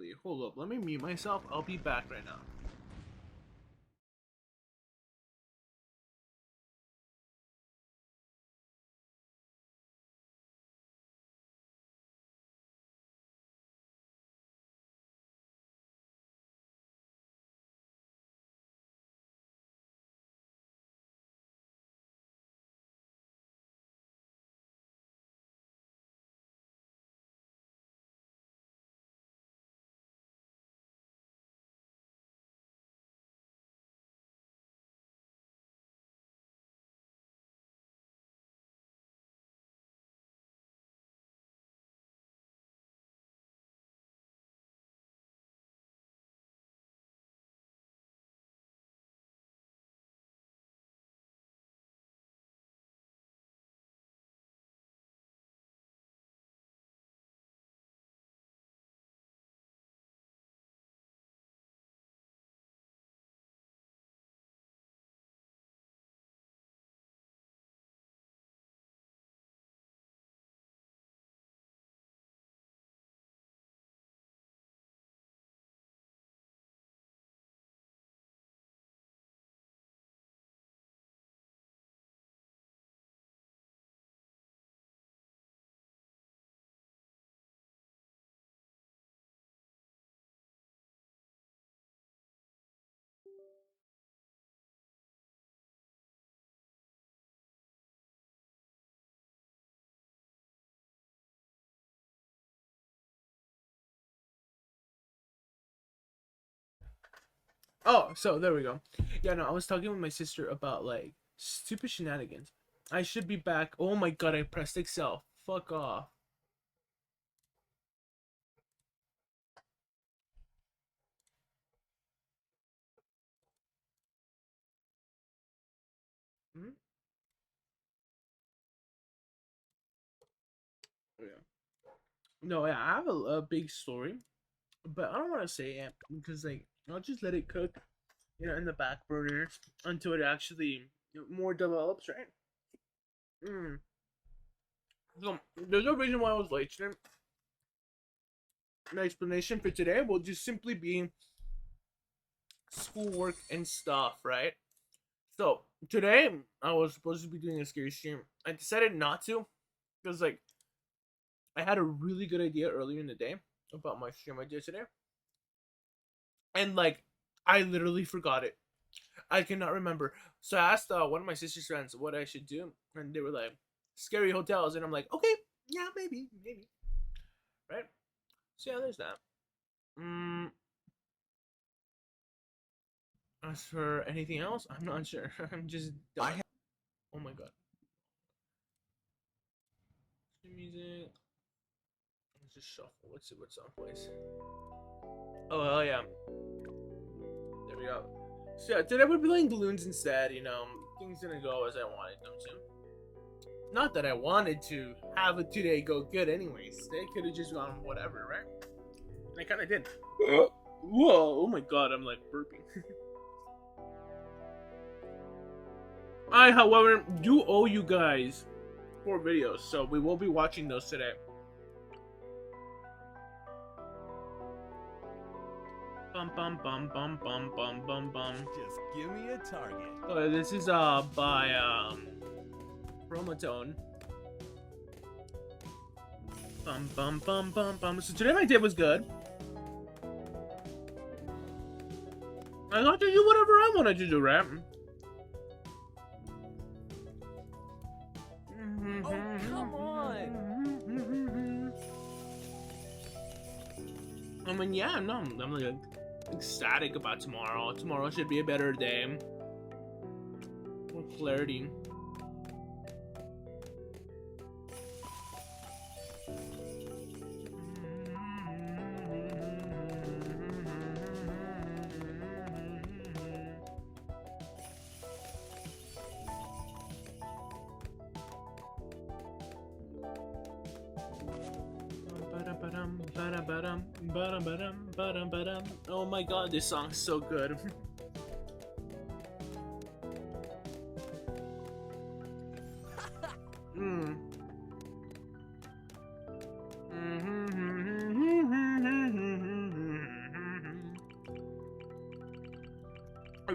early. Hold up, let me mute myself. I'll be back right now. Oh, so there we go. Yeah, no, I was talking with my sister about like stupid shenanigans. I should be back. Oh my god, I pressed Excel. Fuck off. Hmm? Oh, yeah. No, yeah, I have a big story, but I don't want to say it because like I'll just let it cook, in the back burner until it actually more develops, right? Mm. So there's no reason why I was late today. My explanation for today will just simply be schoolwork and stuff, right? So today I was supposed to be doing a scary stream. I decided not to because like I had a really good idea earlier in the day about my stream I did today, and like I literally forgot it. I cannot remember. So I asked one of my sister's friends what I should do, and they were like, "Scary hotels," and I'm like, "Okay, yeah, maybe, right?" So yeah, there's that. Mm, as for anything else, I'm not sure. I'm just done. Oh my god. Music. Let's just shuffle. Let's see what's on place. Oh hell yeah. There we go. So yeah, today we're playing Bloons instead. Things didn't go as I wanted them to. Not that I wanted to have it today go good, anyways. They could have just gone whatever, right? And I kind of did. Whoa! Oh my god, I'm like burping. I, however, do owe you guys 4 videos, so we will be watching those today. Bum bum bum bum bum bum bum bum. Just give me a target. Oh, this is by Chromotone. Bum bum bum bum bum. So today my day was good. I got to do whatever I wanted to do, right? Oh, come on! I mean, yeah, no, I'm like ecstatic about tomorrow. Tomorrow should be a better day. More clarity. Oh my god, this song's so good. mm.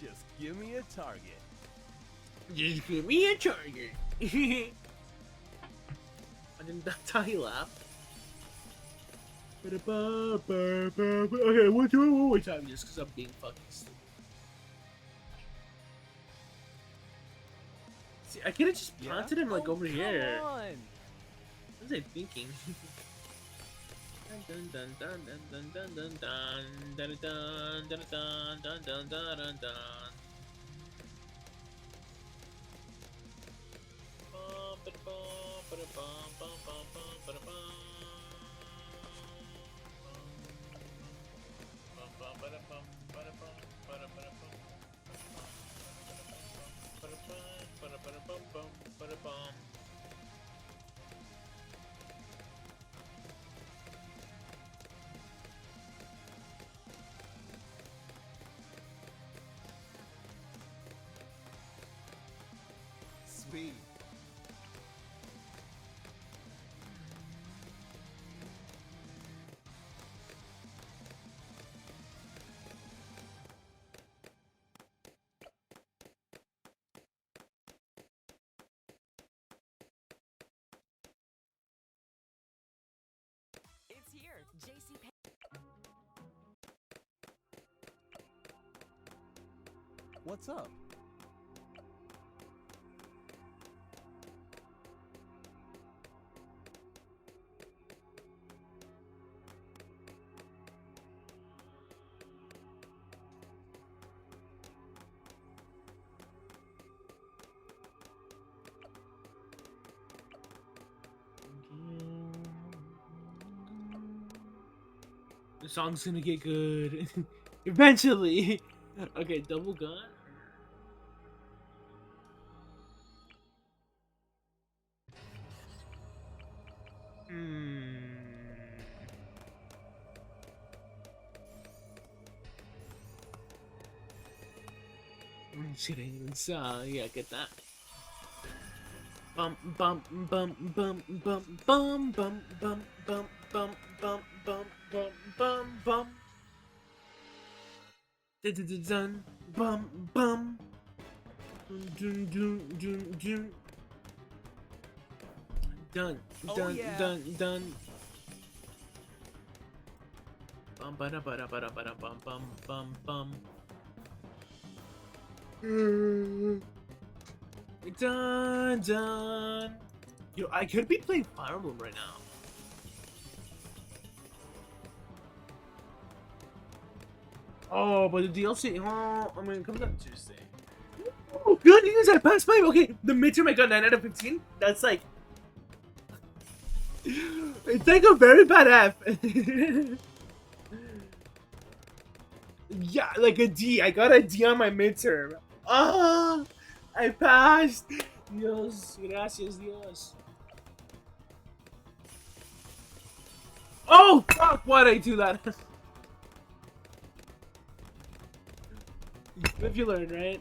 Just give me a target. Just give me a target. And then that's how he laughed. Okay, we'll do it one more time just because I'm being fucking stupid. See, I could have just planted him like over here. Come on. What was I thinking? Dun dun dun dun dun dun dun dun dun dun dun dun dun dun dun dun. Sweet. It's here, JC. What's up? The song's gonna get good. Eventually. Okay, double gun. Shitting song, yeah, get that. Bum bum bum bum bum bum bum bum bum bum bum bum bum bum bum. Dun bum bum. Dun dun dun dun. Dun dun dun dun. Bum ba da ba da ba da ba da bum bum bum bum. Dun dun. Yo, I could be playing Fire Emblem right now. Oh, but the DLC, oh, I mean, it comes out Tuesday. Oh, good news, I passed my, okay, the midterm I got 9 out of 15. That's like, it's like a very bad F. Yeah, like a D. I got a D on my midterm. Ah, I passed. Dios, gracias, Dios. Oh, fuck, why'd I do that? If you learn, right?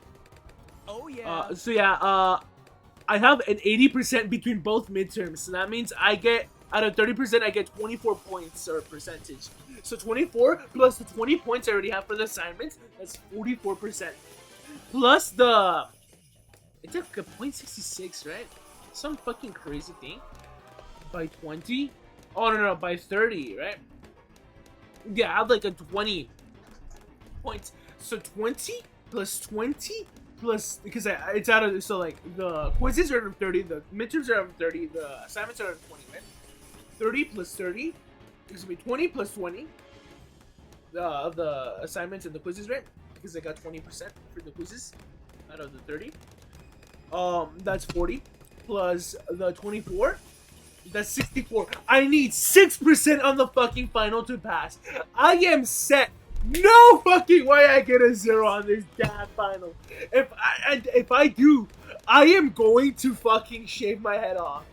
Oh yeah. So yeah, I have an 80% between both midterms. So that means I get, out of 30%, I get 24 points or percentage. So 24 plus the 20 points I already have for the assignments, that's 44%. Plus the, it's like a 0.66, right? Some fucking crazy thing. By 20? Oh no, by 30, right? Yeah, I have like a 20 points. So 20 plus 20 plus, because it's out of, so like the quizzes are out of 30, the midterms are out of 30, the assignments are out of 20, right? 30 plus 30 is gonna be 20 plus 20. The assignments and the quizzes, right? Because I got 20% for the quizzes out of the 30. That's 40 plus the 24. That's 64. I need 6% on the fucking final to pass. I am set. No fucking way I get a 0 on this damn final. If I do, I am going to fucking shave my head off.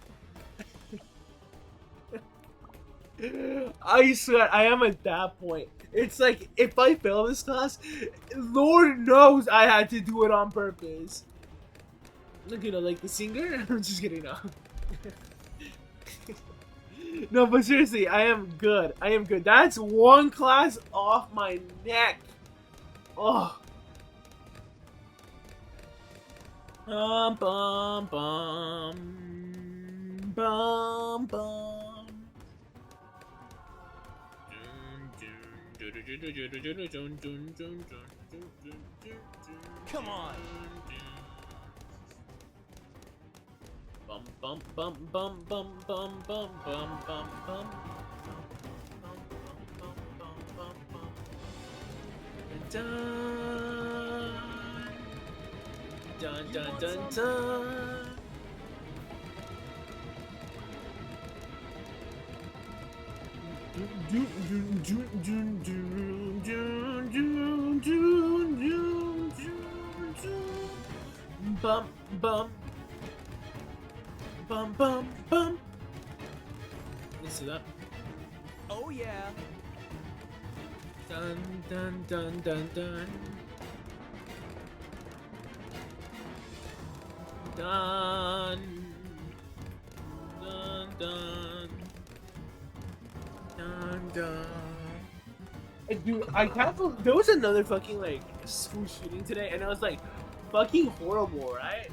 I swear, I am at that point. It's like, if I fail this class, Lord knows I had to do it on purpose. Look, you know, like the singer? I'm just kidding, no. No, but seriously, I am good. I am good. That's one class off my neck. Oh. Bum bum bum bum bum. Come on. Bum bum bum bum bum bum bum bum bum bum. Dun dun dun dun dun. Bum bum bum bum bum. Let's see that. Oh yeah. Dun dun dun dun dun. Dun dun dun dun dun. Dude, I can't believe there was another fucking like school shooting today, and it was like fucking horrible, right?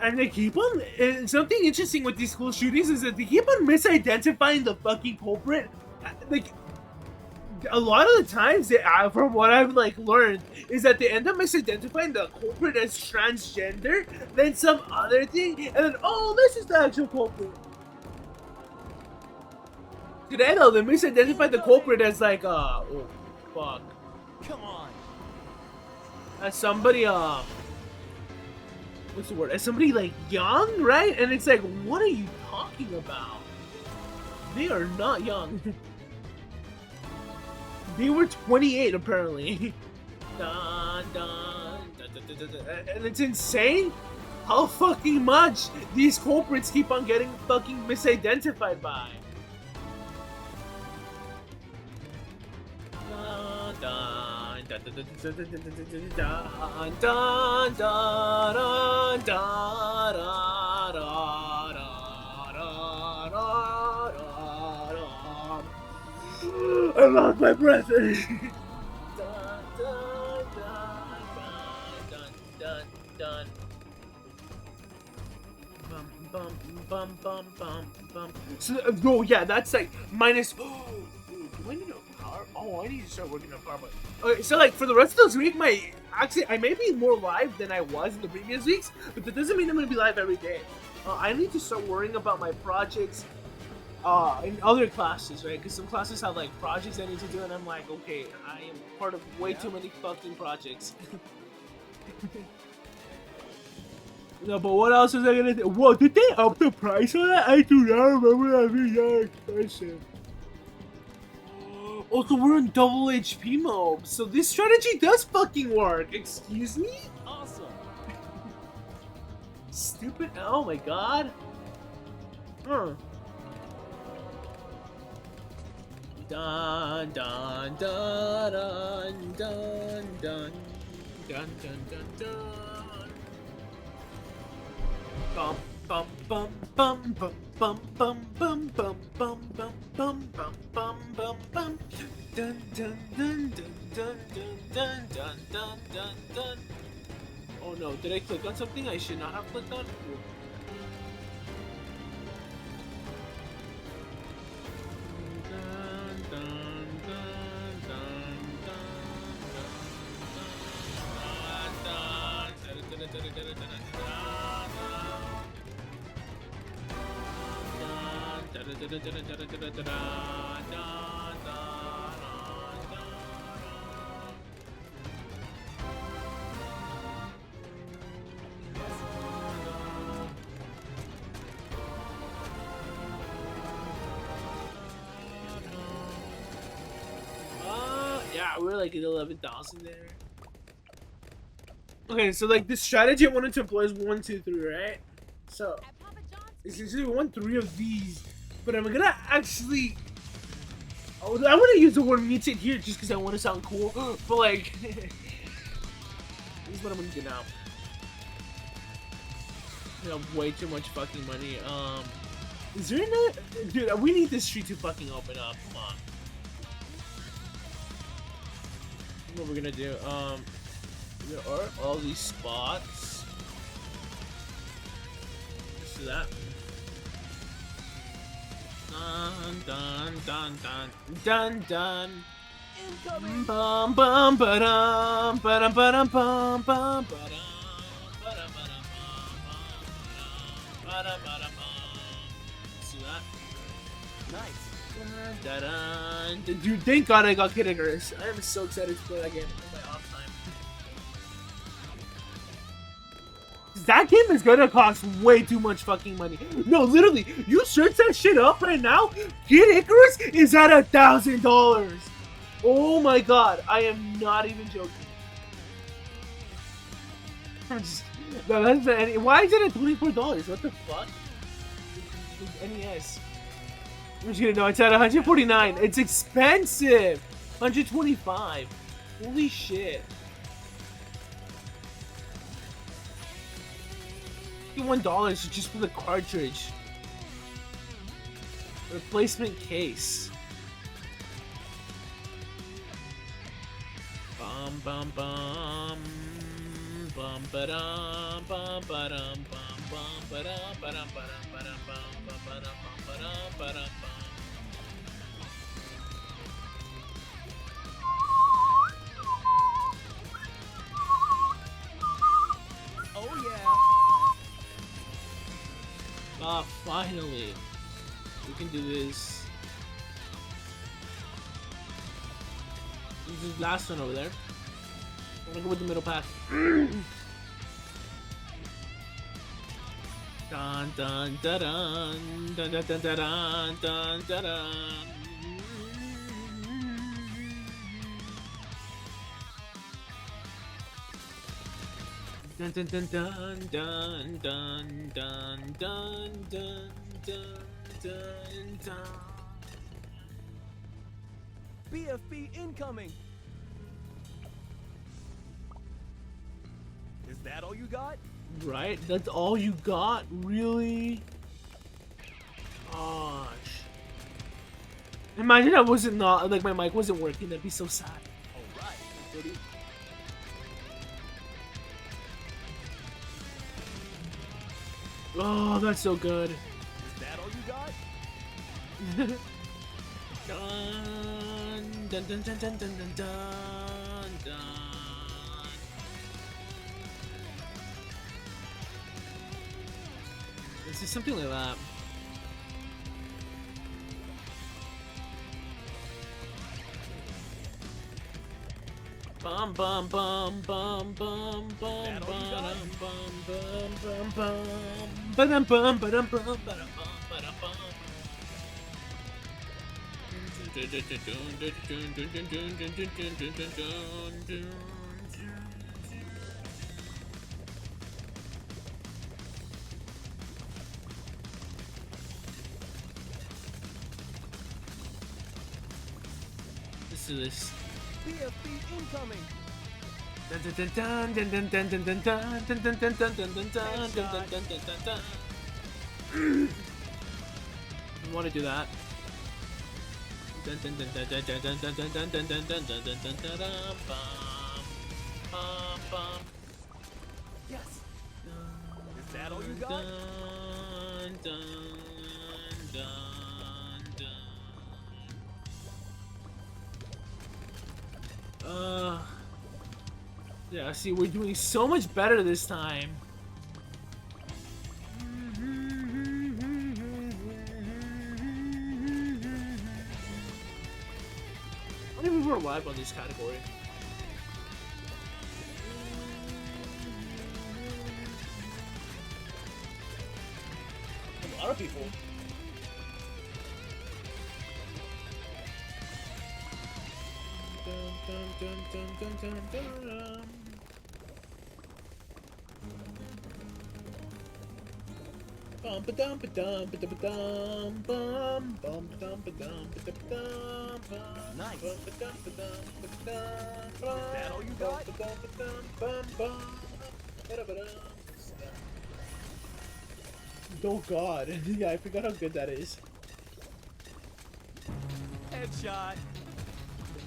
And they keep on. And something interesting with these school shootings is that they keep on misidentifying the fucking culprit. Like a lot of the times, from what I've like learned, is that they end up misidentifying the culprit as transgender, then some other thing, and then oh, this is the actual culprit. Today though, they misidentified the culprit as like oh fuck, Come on. as somebody what's the word? As somebody like young, right? And it's like, what are you talking about? They are not young. They were 28 apparently. Dun, dun, dun, dun, dun, dun, dun. And it's insane how fucking much these culprits keep on getting fucking misidentified by. Dun, dun, dun, dun, dun, dun, dun, dun, dun, dun, I lost my breath. Dun, dun, dun, dun, dun. Bum, bum, bum, bum, bum, bum. So, no, yeah, that's like minus. Oh, do I need a power? Oh, I need to start working on power. Okay, so like for the rest of this week, I may be more live than I was in the previous weeks, but that doesn't mean I'm gonna be live every day. I need to start worrying about my projects. In other classes, right? Because some classes have like projects I need to do, and I'm like, okay, I am part of way too many fucking projects. No, but what else was I gonna do? Whoa, did they up the price on that? I do not remember that being that expensive. Also, we're in double HP mode, so this strategy does fucking work. Excuse me? Awesome. Stupid. Oh my god. Huh. Dun dun dun dun dun dun dun dun dun dun. Bum bum bum bum bum bum bum bum bum bum bum bum bum bum bum bum. Dun dun dun dun dun dun dun dun dun dun. Oh no! Did I click on something I should not have clicked on? Yeah, we're like at 11,000 there. Okay, so like the strategy I wanted to employ is 1, 2, 3, right? So it's usually 1, 3 of these, but I'm gonna actually. Oh, I want to use the word mutate here just because I want to sound cool, but like, this is what I'm gonna do now. You have way too much fucking money. Is there another? Dude, we need this street to fucking open up. Come on. What we're gonna do? There are all these spots. See that? Dun dun dun dun dun dun. Incoming! Bum bum ba-dum ba-dum ba-dum bum bum ba-dum ba-dum ba-dum bum ba-dum ba-dum bum. See that? Nice. Dun, dun, dun. Dude, thank God I got Kid Icarus. I am so excited to play that game in my off time. That game is gonna cost way too much fucking money. No, literally, you search that shit up right now. Kid Icarus is at $1,000. Oh my God, I am not even joking. No, that's the, why is it at $24? What the fuck? NES. I'm just kidding. No, it's at 149. It's expensive. 125. Holy shit. $1 just for the cartridge. Replacement case. Bum bum bum. Bum ba-dum bum ba-dum bum bum ba-dum ba-dum ba-dum ba-dum bum ba-dum ba-dum ba-dum bum. Oh yeah. Ah, finally. We can do this. This is the last one over there. I'm gonna go with the middle path. Dun dun dun dun dun dun dun dun dun dun dun. Dun dun dun dun dun dun dun dun dun dun dun. BFB incoming. Is that all you got? Right? That's all you got? Really? Gosh. Imagine I wasn't not like my mic wasn't working, that'd be so sad. Alright. Ready? Oh, that's so good. Is that all you got? Dun dun dun dun dun dun dun dun. This is something like that. Bum bum bum bum bum bum That all you got? bum bum bum bum ba-dum bum ba-dum bum ba-dum bum ba-dum bum. Let's do this. BFB incoming. Dun dun dun dun dun dun dun dun dun dun dun dun dun dun dun dun dun dun dun. You want to do that? Dun dun dun dun dun dun dun dun dun dun dun dun dun dun dun dun bum bum bum. Yes. Is that all you got? Dun dun dun dun. Yeah, see, we're doing so much better this time. How many people are live on this category? A lot of people. Dun, dun, dun, dun, dun, dun, dun. Bum ba dum ba dum ba dum bum bum ba dum ba dum ba dum bum. Nice. Bum ba dum ba dum ba dum bum. Is that all you got? Bum ba dum ba dum bum bum. Ba da ba dum. Oh God! Yeah, I forgot how good that is. Headshot.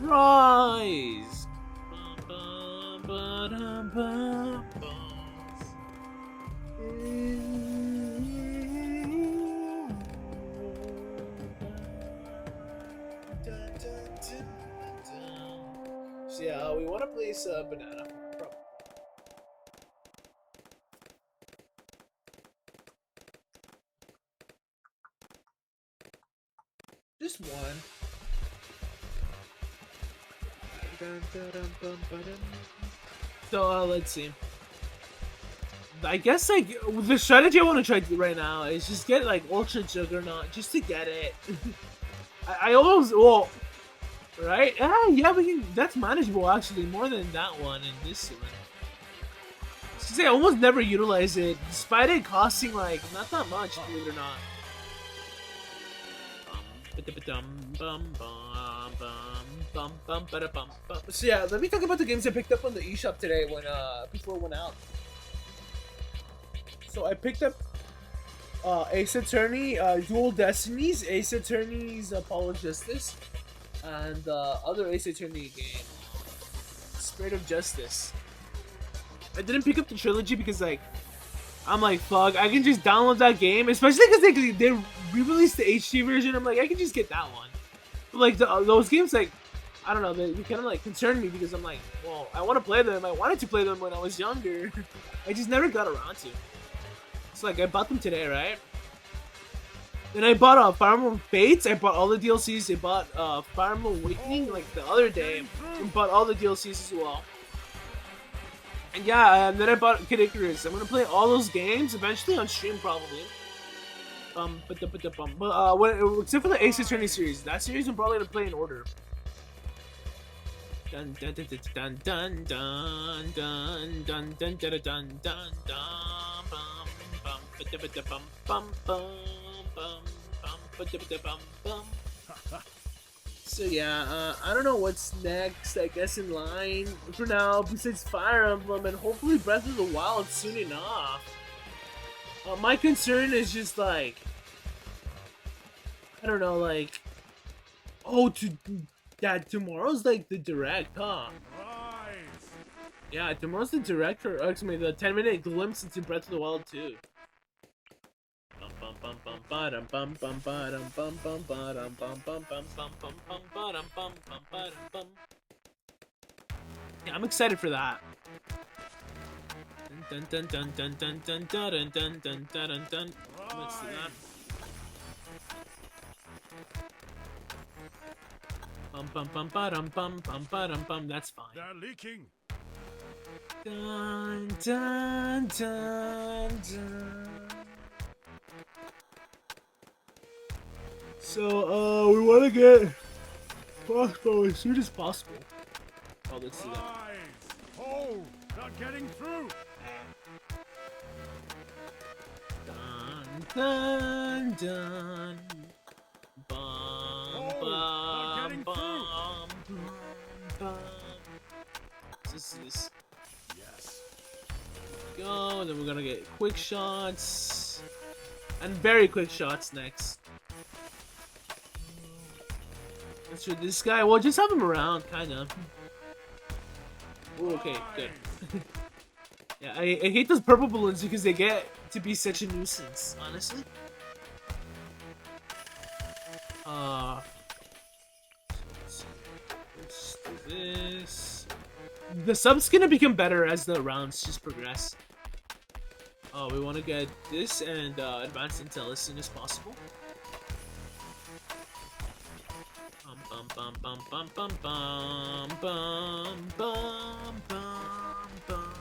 Rise. Bum, ba-dum, bum, So yeah, we want to place a banana. Just one. So let's see. I guess like the strategy I want to try right now is just get like Ultra Juggernaut just to get it. I almost right? Yeah, we can. That's manageable actually, more than that one and this one. I almost never utilize it, despite it costing like not that much, believe it or not. So yeah, let me talk about the games I picked up on the eShop today when before it went out. So I picked up Ace Attorney, Dual Destinies, Ace Attorney's Apollo Justice, and other Ace Attorney game, Spirit of Justice. I didn't pick up the trilogy because like I'm like, fuck, I can just download that game, especially because they re-released the HD version. I'm like, I can just get that one. But like those games, like I don't know, they kind of like concern me because I'm like, well, I want to play them. I wanted to play them when I was younger. I just never got around to. So like I bought them today, right? Then I bought Fire Emblem Fates. I bought all the DLCs. I bought Fire Emblem Awakening like the other day. And bought all the DLCs as well. And yeah, and then I bought Kid Icarus. I'm gonna play all those games eventually on stream probably. But except for the Ace Attorney series, that series I'm probably gonna play in order. Dun dun dun dun dun dun dun dun dun dun dun dun dun. So yeah, I don't know what's next, I guess, in line for now, besides Fire Emblem and hopefully Breath of the Wild soon enough. My concern is just like, I don't know, like, tomorrow's like the direct, huh? Yeah, tomorrow's the direct, or excuse me, the 10-minute glimpse into Breath of the Wild 2. Yeah, I'm excited for that. Dun dun dun dun dun dun dun dun dun dun dun. Let's see that. That's fine. They're leaking. Dun dun dun dun. So, we want to get crossbow as soon as possible. Oh, let's see that. Oh, not getting through. Dun dun dun. Bum bum bum bum. This is. Yes. Go, and then we're gonna get quick shots. And very quick shots next. Let's do this guy. Well, just have him around, kind of. Ooh, okay, good. Yeah, I hate those purple balloons because they get to be such a nuisance, honestly. Let's do this. The sub's gonna become better as the rounds just progress. Oh, we want to get this and advanced intel as soon as possible. Bum bum bum bum bum bum bum bum bum bum.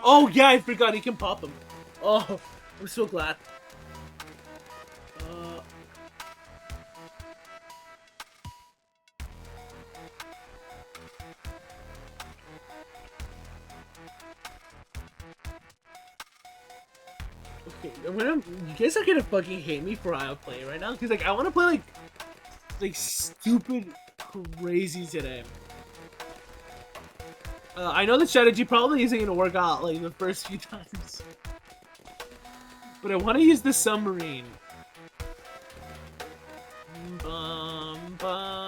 Oh yeah, I forgot he can pop him. Oh, I'm so glad. Okay, you guys are gonna fucking hate me for how I play right now, because like I want to play like stupid crazy today. I know the strategy probably isn't gonna work out like the first few times, but I want to use the submarine. Bum, bum.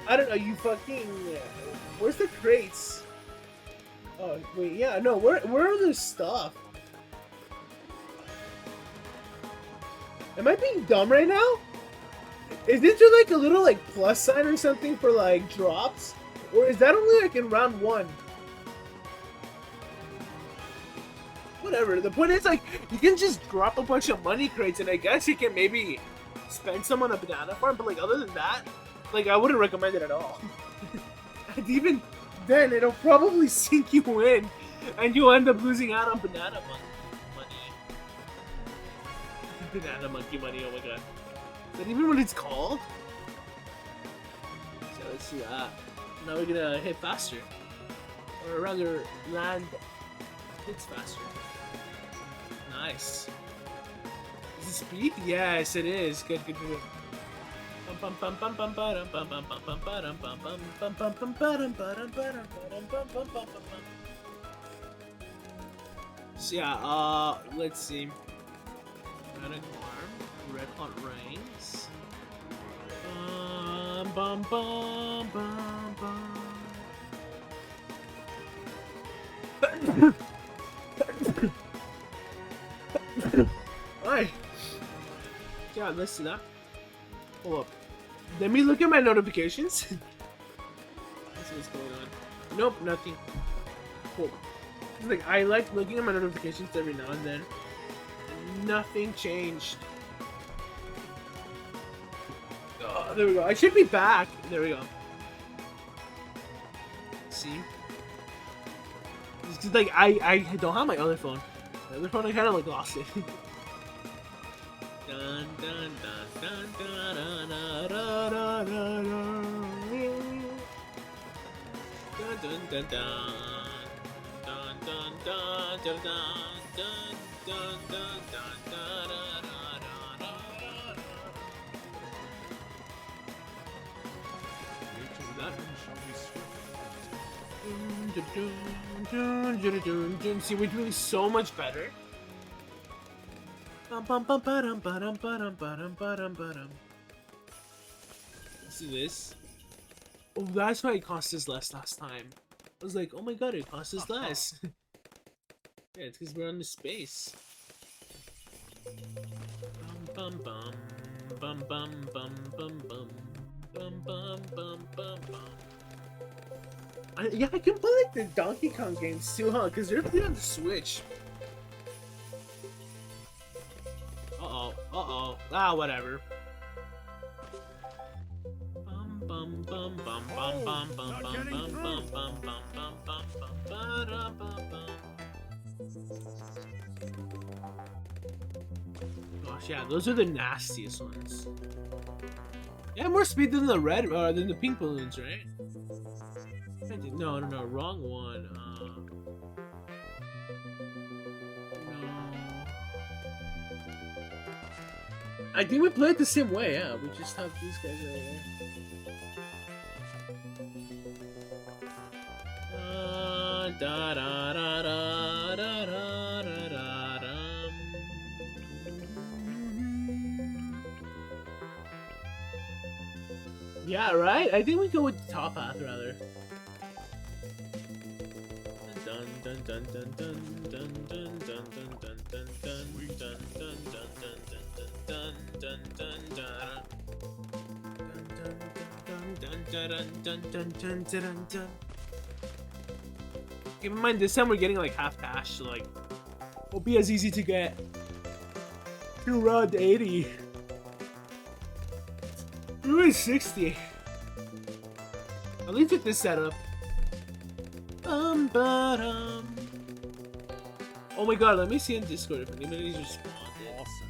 I don't know. You fucking. Where's the crates? Oh wait, yeah, no. Where are the stuff? Am I being dumb right now? Isn't there like a little like plus sign or something for like drops? Or is that only like in round 1? Whatever. The point is like you can just drop a bunch of money crates and I guess you can maybe spend some on a banana farm, but like other than that, like I wouldn't recommend it at all. And even then it'll probably sink you in and you'll end up losing out on banana money. Banana monkey money, oh my god. Is that even what it's called? So let's see, now we're gonna hit faster. Or rather, land hits faster. Nice. Is it speed? Yes, it is. Good, good, good. So yeah, let's see. Red hot rings. Bum bum bum bum. Alright. Yeah, let's see that. Hold up. Let me look at my notifications. Let's see what's going on. Nope, nothing. Cool. Like I like looking at my notifications every now and then. Nothing changed. Oh, there we go. I should be back. There we go. See? It's just like I don't have my other phone. My other phone I kind of like lost it. Dun dun dun dun dun dun dun dun dun dun dun dun dun dun dun dun dun dun See, we're doing so much better. See this? Oh, that's why it cost us less last time. I was like, oh my god, it cost us less. Yeah, it's because we're on the space. Bum bum bum bum bum bum bum bum bum bum bum bum. Yeah, I can play like the Donkey Kong games too, huh? Because they're playing on the Switch. Uh-oh. Ah, whatever. Bum bum bum bum bum bum bum bum bum bum bum bum bum bum bum. Gosh, yeah, those are the nastiest ones. Yeah, more speed than the red, than the pink balloons, right? No, wrong one. No. I think we play it the same way, yeah. We just have these guys right here. Da da da da da da da da da. Yeah, right? I think we go with the top path rather. Dun dun dun dun dun dun dun dun dun dun dun dun dun dun dun dun dun dun dun dun. Keep in mind this time we're getting like half cash, so like won't be as easy to get to round 80. We're 60. At least with this setup. Oh my god, let me see in Discord if anybody's responded. Awesome.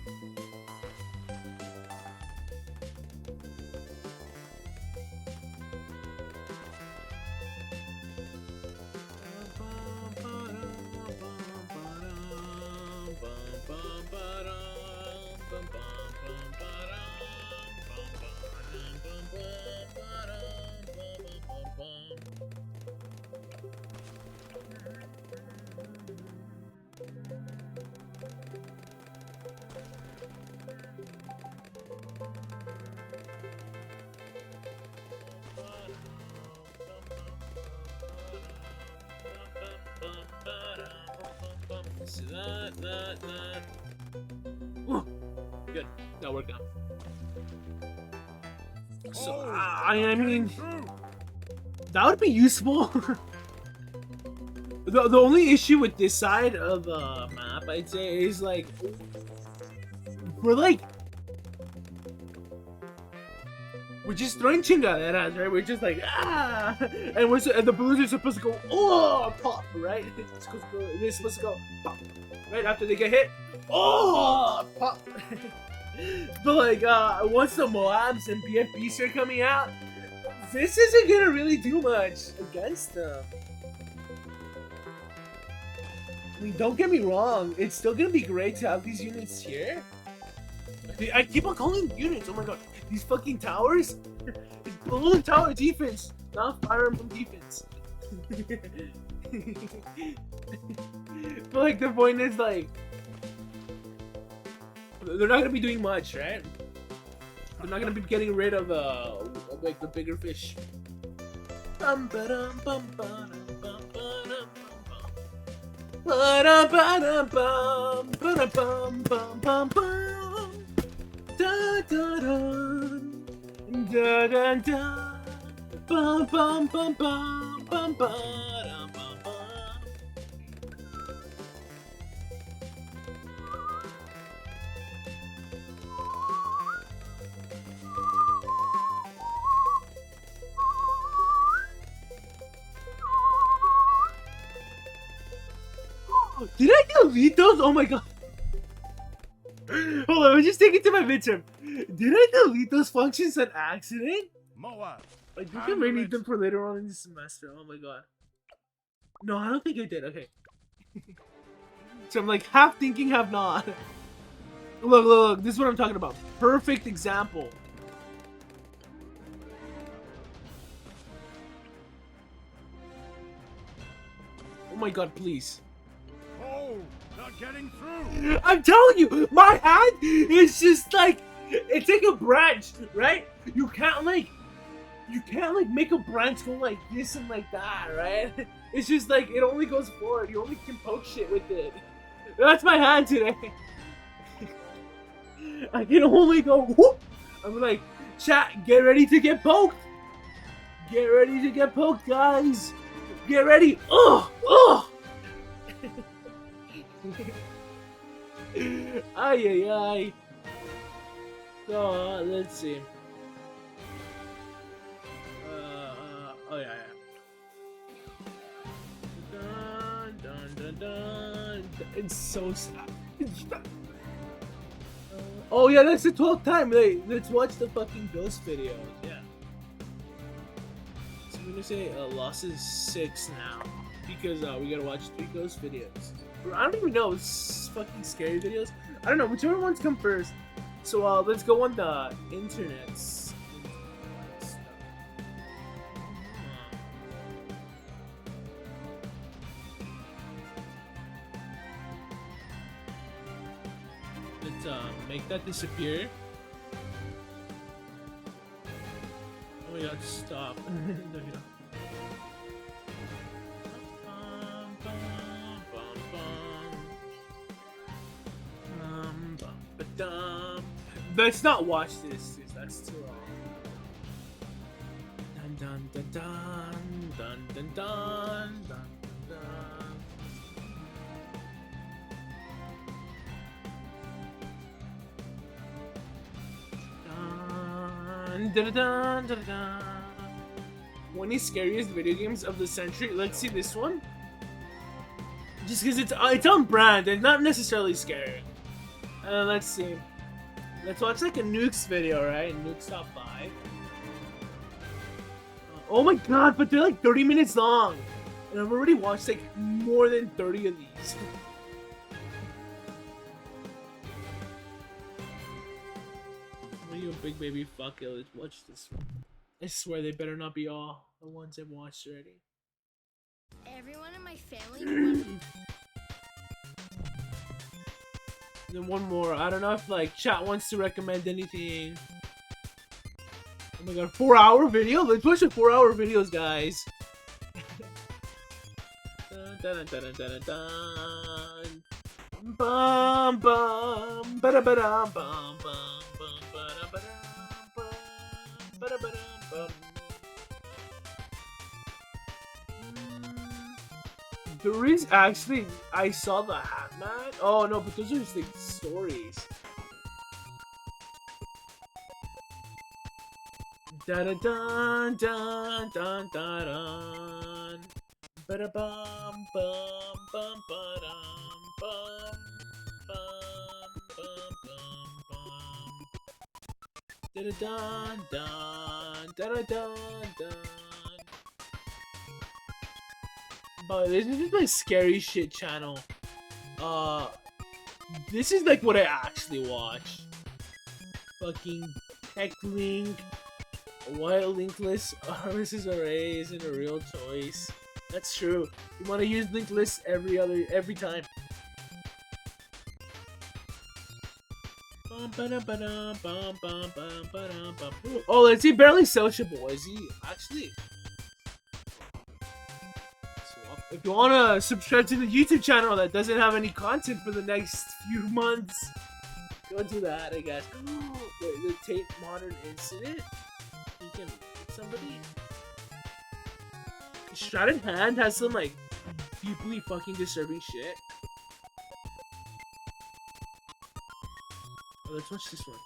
That. Ooh, good. That worked out. So, I mean, that would be useful. The only issue with this side of the map, I'd say, is like we're just throwing chingaderas, right? We're just like and the balloons are supposed to go pop, right? They're supposed to go pop right after they get hit. Pop. But like once the Moabs and BFBs are coming out, this isn't gonna really do much against them. I mean, don't get me wrong, it's still gonna be great to have these units here. I keep on calling them units, oh my god. These fucking towers? It's balloon tower defense, not fire emblem defense. But like, the point is like, they're not gonna be doing much, right? They're not gonna be getting rid of like the bigger fish. Did I delete those? Oh my god. Hold on, let me just take it to my midterm. Did I delete those functions on accident? Moab. I think I may need them for later on in the semester. Oh my god. No, I don't think I did. Okay. So I'm like half thinking, half not. Look. This is what I'm talking about. Perfect example. Oh my god, please. Oh, not getting through. I'm telling you, my hand is just like, it's like a branch, right? You can't like make a branch go like this and like that, right? It's just like, it only goes forward. You only can poke shit with it. That's my hand today. I can only go whoop. I'm like, chat, get ready to get poked. Get ready to get poked, guys. Get ready. Ay. So, let's see. Oh yeah. Dun. It's so sad. Oh yeah, that's the 12th time. Let's watch the fucking ghost videos. Yeah. So I'm gonna say losses 6 now because we gotta watch 3 ghost videos. I don't even know. It's fucking scary videos. I don't know. Whichever ones come first. So let's go on the internets. Let's make that disappear. Oh my god, stop. No, you don't. Let's not watch this. That's too long. Dun dun dun dun dun dun dun dun dun dun dun. 20 scariest video games of the century. Let's see this one. Just because it's on brand and not necessarily scary. Let's see. Let's watch like a Nukes video, right? Nukes top 5. Oh my god, but they're like 30 minutes long. And I've already watched like more than 30 of these. What are you, a big baby? Fuck it, let's watch this one. I swear they better not be all the ones I've watched already. Everyone in my family. Then one more. I don't know if like chat wants to recommend anything. Oh my god, 4-hour video? Let's watch the 4-hour videos, guys. Dun, dun, dun, dun, dun, dun. Bum bum ba ba dum bum bum bum ba da ba dum bum ba da ba dum bum. There is actually, I saw the Hat Man. Oh no, but those are just like stories. Da da dun dun dun dun dun. Ba da bum bum bum ba dum bum bum bum bum bum. Da da dun dun da da dun dun. But this is just my scary shit channel. This is like what I actually watch. Fucking Tech Link, White Linkless, Harvest's Arrays, and a real choice. That's true. You want to use Linkless every time. Oh, is he barely sociable? Is he actually? If you want to subscribe to the YouTube channel that doesn't have any content for the next few months, go do that, I guess. The Tate Modern Incident? You can hit somebody? Shrouded Hand has some, like, deeply fucking disturbing shit. Oh, let's watch this one.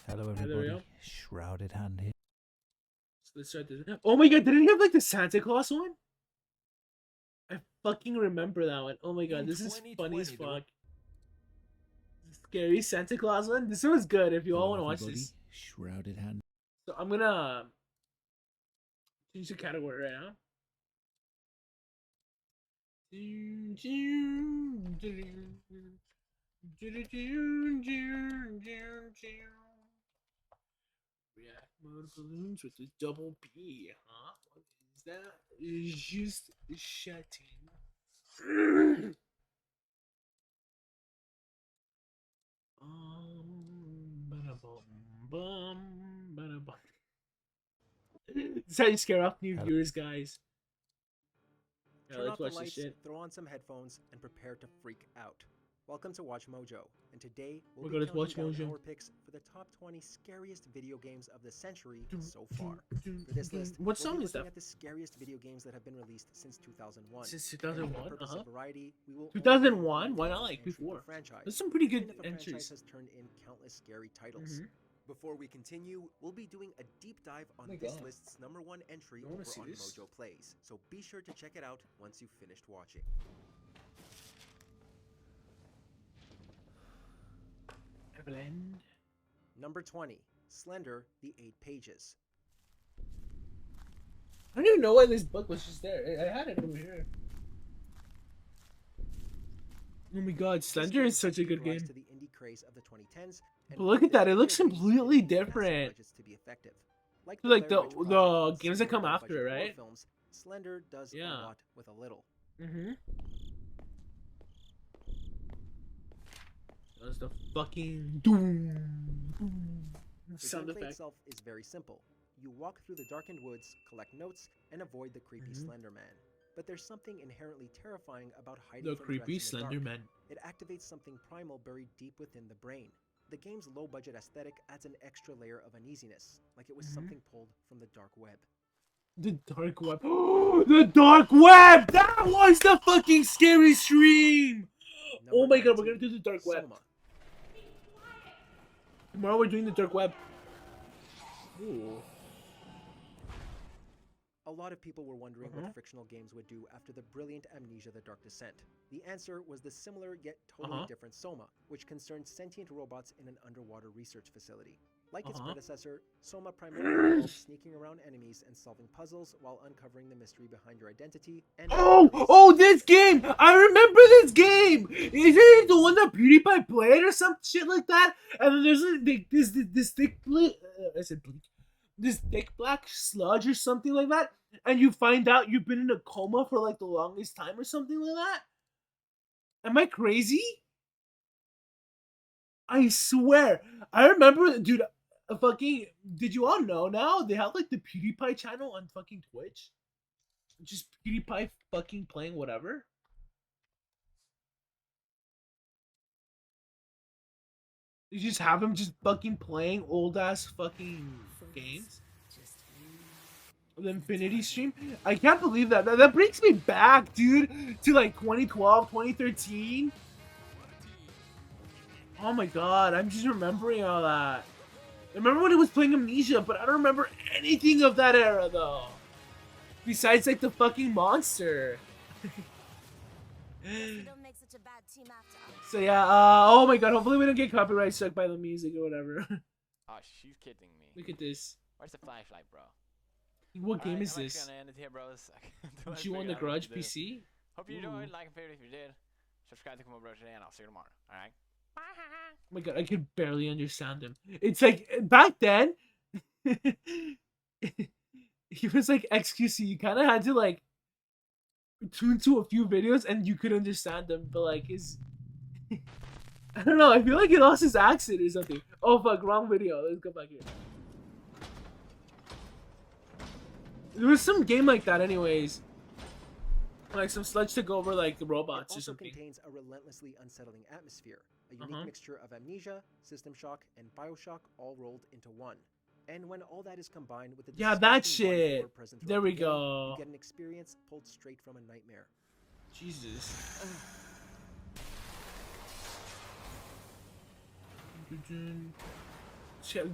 Hello, everybody. Shrouded Hand here. Let's start this. Oh my god, didn't he have like the Santa Claus one? I fucking remember that one. Oh my god, this is funny as fuck. Scary Santa Claus one? This one's good if you all want to watch this. Shrouded Hand. So I'm gonna change the category right now. React mode balloons with the double B, huh? What is that? It's just shutting. This is how you scare off new viewers, guys. Turn off the lights, throw on some headphones, and prepare to freak out. Welcome to Watch Mojo, and today we'll be counting down our picks for the top 20 scariest video games of the century so far. For this list, what song is that? At the scariest video games that have been released since 2001. Since 2001, variety, we will 2001? Why not like before? There's some pretty good entries. The franchise has turned in countless scary titles. Before we continue, we'll be doing a deep dive on this list's #1 entry over on Mojo Plays, so be sure to check it out once you've finished watching. Number 20, Slender, The 8 Pages. I don't even know why this book was just there. I had it over here. Oh my god, Slender is such a good game. To the indie craze of the 2010s, but look at that, it looks completely different. Like the games that come after it, right? Films, Slender does a lot with a little. That's the fucking doom sound effect. The gameplay itself is very simple. You walk through the darkened woods, collect notes, and avoid the creepy Slender Man. But there's something inherently terrifying about hiding from creepy threats in the Slender dark. Man. It activates something primal buried deep within the brain. The game's low-budget aesthetic adds an extra layer of uneasiness, like it was something pulled from the dark web. The dark web. The dark web! That was the fucking scary stream! Oh my god, we're gonna do the dark web. Soma. Tomorrow we're doing the dark web. Ooh. A lot of people were wondering what frictional games would do after the brilliant Amnesia: The Dark Descent. The answer was the similar yet totally different Soma, which concerned sentient robots in an underwater research facility. Like its predecessor, Soma primarily involved sneaking around enemies and solving puzzles while uncovering the mystery behind your identity and... Oh, this game! I remember this game! Isn't it the one that PewDiePie played or some shit like that? And then there's this thick this thick black sludge or something like that, and you find out you've been in a coma for like the longest time or something like that? Am I crazy? I swear. I remember, dude, did you all know now? They have like the PewDiePie channel on fucking Twitch. Just PewDiePie fucking playing whatever. You just have him just fucking playing old ass fucking games. The Infinity stream. I can't believe that. That brings me back, dude, to like 2012, 2013. Oh my god, I'm just remembering all that. I remember when he was playing Amnesia, but I don't remember anything of that era though. Besides like the fucking monster. So yeah, oh my god, hopefully we don't get copyright struck by the music or whatever. Oh, she's kidding me. Look at this. Where's the flashlight, bro? What game is I'm this? actually gonna end it here, bros. Did you want the Garage PC? Hope you enjoyed. Like and favorite if you did. Subscribe to Kumo Bro today, and I'll see you tomorrow. All right. Oh my god, I could barely understand him. It's like back then, he was like XQC. You kind of had to like tune to a few videos and you could understand them, but like his, I don't know. I feel like he lost his accent or something. Oh fuck, wrong video. Let's go back here. There was some game like that, anyways. Like some sludge took over like the robots or something. It also contains a relentlessly unsettling atmosphere, a unique mixture of amnesia, system shock, and Bioshock all rolled into one. And when all that is combined with the that shit. There we go. You get an experience pulled straight from a nightmare. Jesus.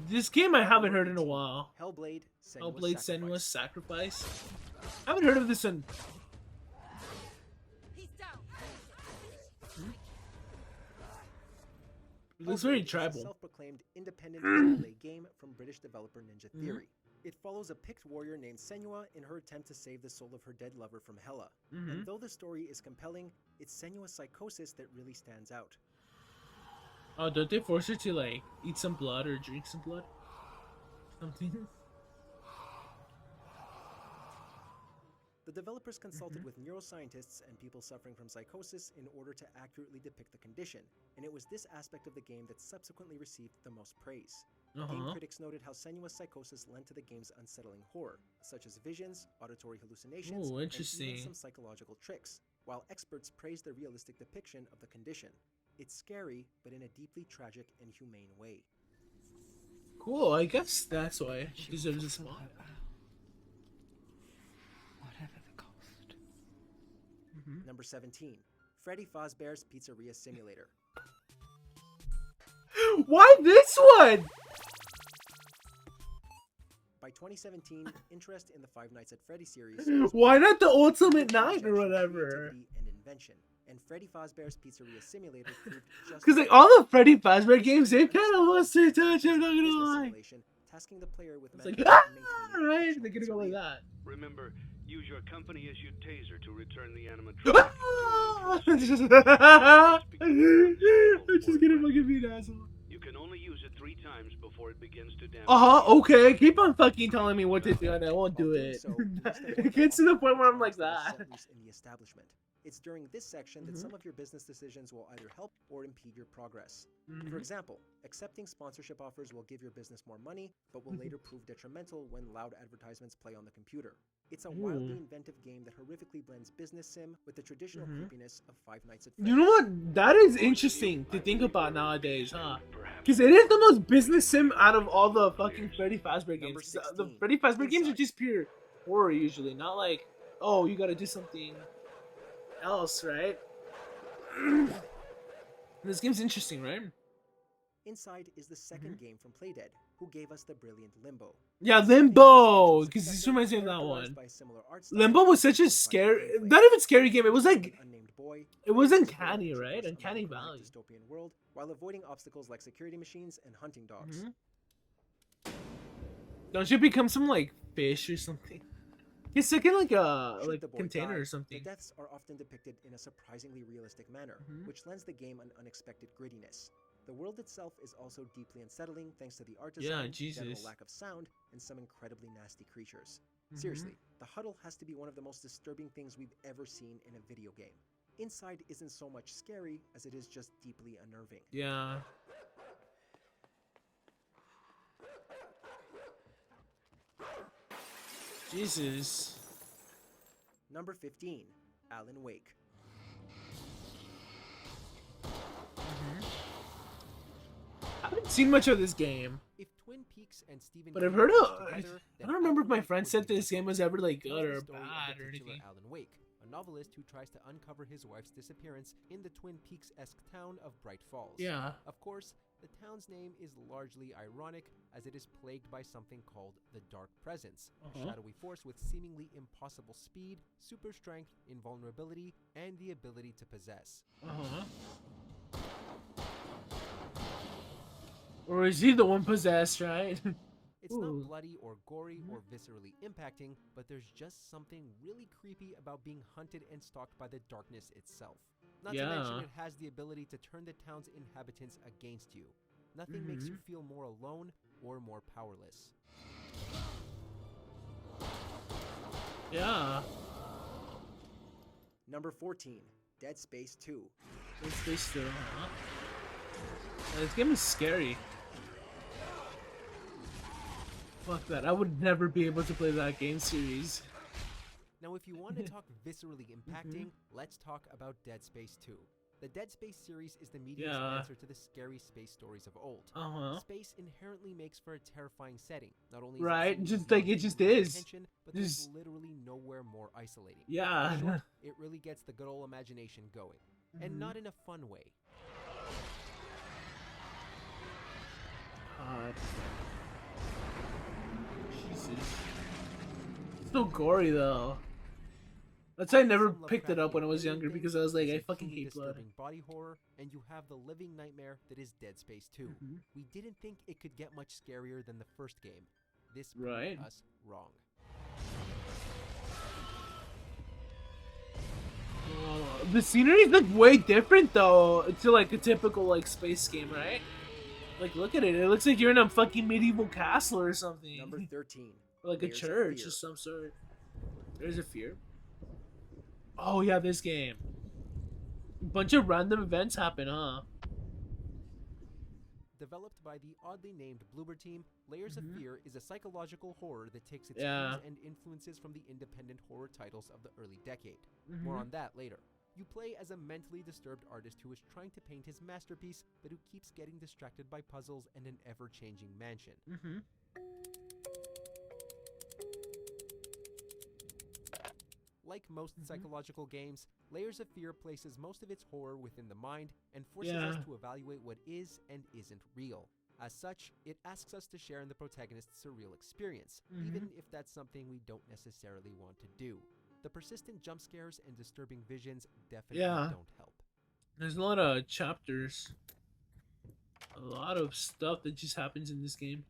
This game I haven't heard in a while. Hellblade: Senua's Sacrifice. I haven't heard of this one. It looks very tribal. A self-proclaimed independent AAA game from British developer Ninja Theory. It follows a picked warrior named Senua in her attempt to save the soul of her dead lover from Hela. And though the story is compelling, it's Senua's psychosis that really stands out. Oh, don't they force her to like eat some blood or drink some blood? Something? The developers consulted with neuroscientists and people suffering from psychosis in order to accurately depict the condition, and it was this aspect of the game that subsequently received the most praise. Game critics noted how Senua's psychosis lent to the game's unsettling horror, such as visions, auditory hallucinations, and even some psychological tricks, while experts praised the realistic depiction of the condition. It's scary, but in a deeply tragic and humane way. Cool, I guess that's why she deserves a smile. Number 17. Freddy Fazbear's Pizzeria Simulator. Why this one? By 2017, interest in the Five Nights at Freddy series. Why not the Ultimate Night or whatever? And invention. And Freddy Fazbear's Pizzeria Simulator proved just because like all the Freddy Fazbear games, they kind of lost their touch. I'm not gonna lie. Tasking the player with it's like right, they're gonna go like that. Remember, use your company as your taser to return the animatronic. I'm just gonna fucking be an asshole. You can only use it 3 times before it begins to damage. Okay. Keep on fucking telling me what to do, and I won't do it. It gets to the point where I'm like that. In the establishment. It's during this section that some of your business decisions will either help or impede your progress. For example, accepting sponsorship offers will give your business more money, but will later prove detrimental when loud advertisements play on the computer. It's a wildly inventive game that horrifically blends business sim with the traditional creepiness of Five Nights at Freddy's. You know what? That is interesting to think about nowadays, huh? Because it is the most business sim out of all the fucking Freddy Fazbear games. The Freddy Fazbear games are just pure horror usually, not like, oh, you gotta do something else, right? This game's interesting, right? Inside is the second game from Playdead, who gave us the brilliant Limbo. Yeah, Limbo! Because this reminds me of that one. Limbo was such a scary, not even scary game, it was like, it was uncanny, right? Uncanny Valley. Dystopian world, while avoiding obstacles like security machines and hunting dogs. Don't you become some, like, fish or something? He's stuck in like a container or something. The deaths are often depicted in a surprisingly realistic manner, which lends the game an unexpected grittiness. The world itself is also deeply unsettling thanks to the art design, general lack of sound, and some incredibly nasty creatures. Seriously, the huddle has to be one of the most disturbing things we've ever seen in a video game. Inside isn't so much scary as it is just deeply unnerving. Yeah. Jesus. Number 15, Alan Wake. haven't seen much of this game, If Twin Peaks and Stephen but I've King heard were of. I together, then don't remember if my Alan Wake friend would said be this game was different. ever like Here's good the or story of bad the or titular anything. Alan Wake, a novelist who tries to uncover his wife's disappearance in the Twin Peaks-esque town of Bright Falls. Yeah. Of course, the town's name is largely ironic, as it is plagued by something called the Dark Presence, a shadowy force with seemingly impossible speed, super strength, invulnerability, and the ability to possess. Or is he the one possessed, right? It's Ooh. not bloody or gory or viscerally impacting, but there's just something really creepy about being hunted and stalked by the darkness itself. Not to mention Yeah. it has the ability to turn the town's inhabitants against you. Nothing makes you feel more alone or more powerless. Yeah. Number 14, Dead Space 2. Dead Space 2, huh? This game is scary. Fuck that. I would never be able to play that game series. Now, if you want to talk viscerally impacting, let's talk about Dead Space 2. The Dead Space series is the media's Yeah. answer to the scary space stories of old. Space inherently makes for a terrifying setting. Not only is it Right? seemingly Just like it nothing just but is. attention, but Just- there's literally nowhere more isolating. Yeah. In short, it really gets the good old imagination going. And not in a fun way. God. Jesus. It's so gory though. That's why I never Some picked it up when I was Lovecraftian younger alien because I was like, things, I it's a fucking truly hate blood. disturbing body horror, and you have the living nightmare that is Dead Space 2. We didn't think it could get much scarier than the first game. This proved Right. us wrong. The scenery is like way different though to like a typical like space game, right? Like look at it. It looks like you're in a fucking medieval castle or something. Number 13. Or like a Layers of church Fear. of some sort. There's a fear. Oh yeah, this game. A bunch of random events happen, huh? Developed by the oddly named Bloober team, Layers of Fear is a psychological horror that takes its Yeah. cues and influences from the independent horror titles of the early decade. More on that later. You play as a mentally disturbed artist who is trying to paint his masterpiece, but who keeps getting distracted by puzzles and an ever-changing mansion. Like most psychological games, Layers of Fear places most of its horror within the mind and forces us Yeah. to evaluate what is and isn't real. As such, it asks us to share in the protagonist's surreal experience, even if that's something we don't necessarily want to do. The persistent jump scares and disturbing visions definitely Yeah. don't help. There's a lot of chapters. A lot of stuff that just happens in this game.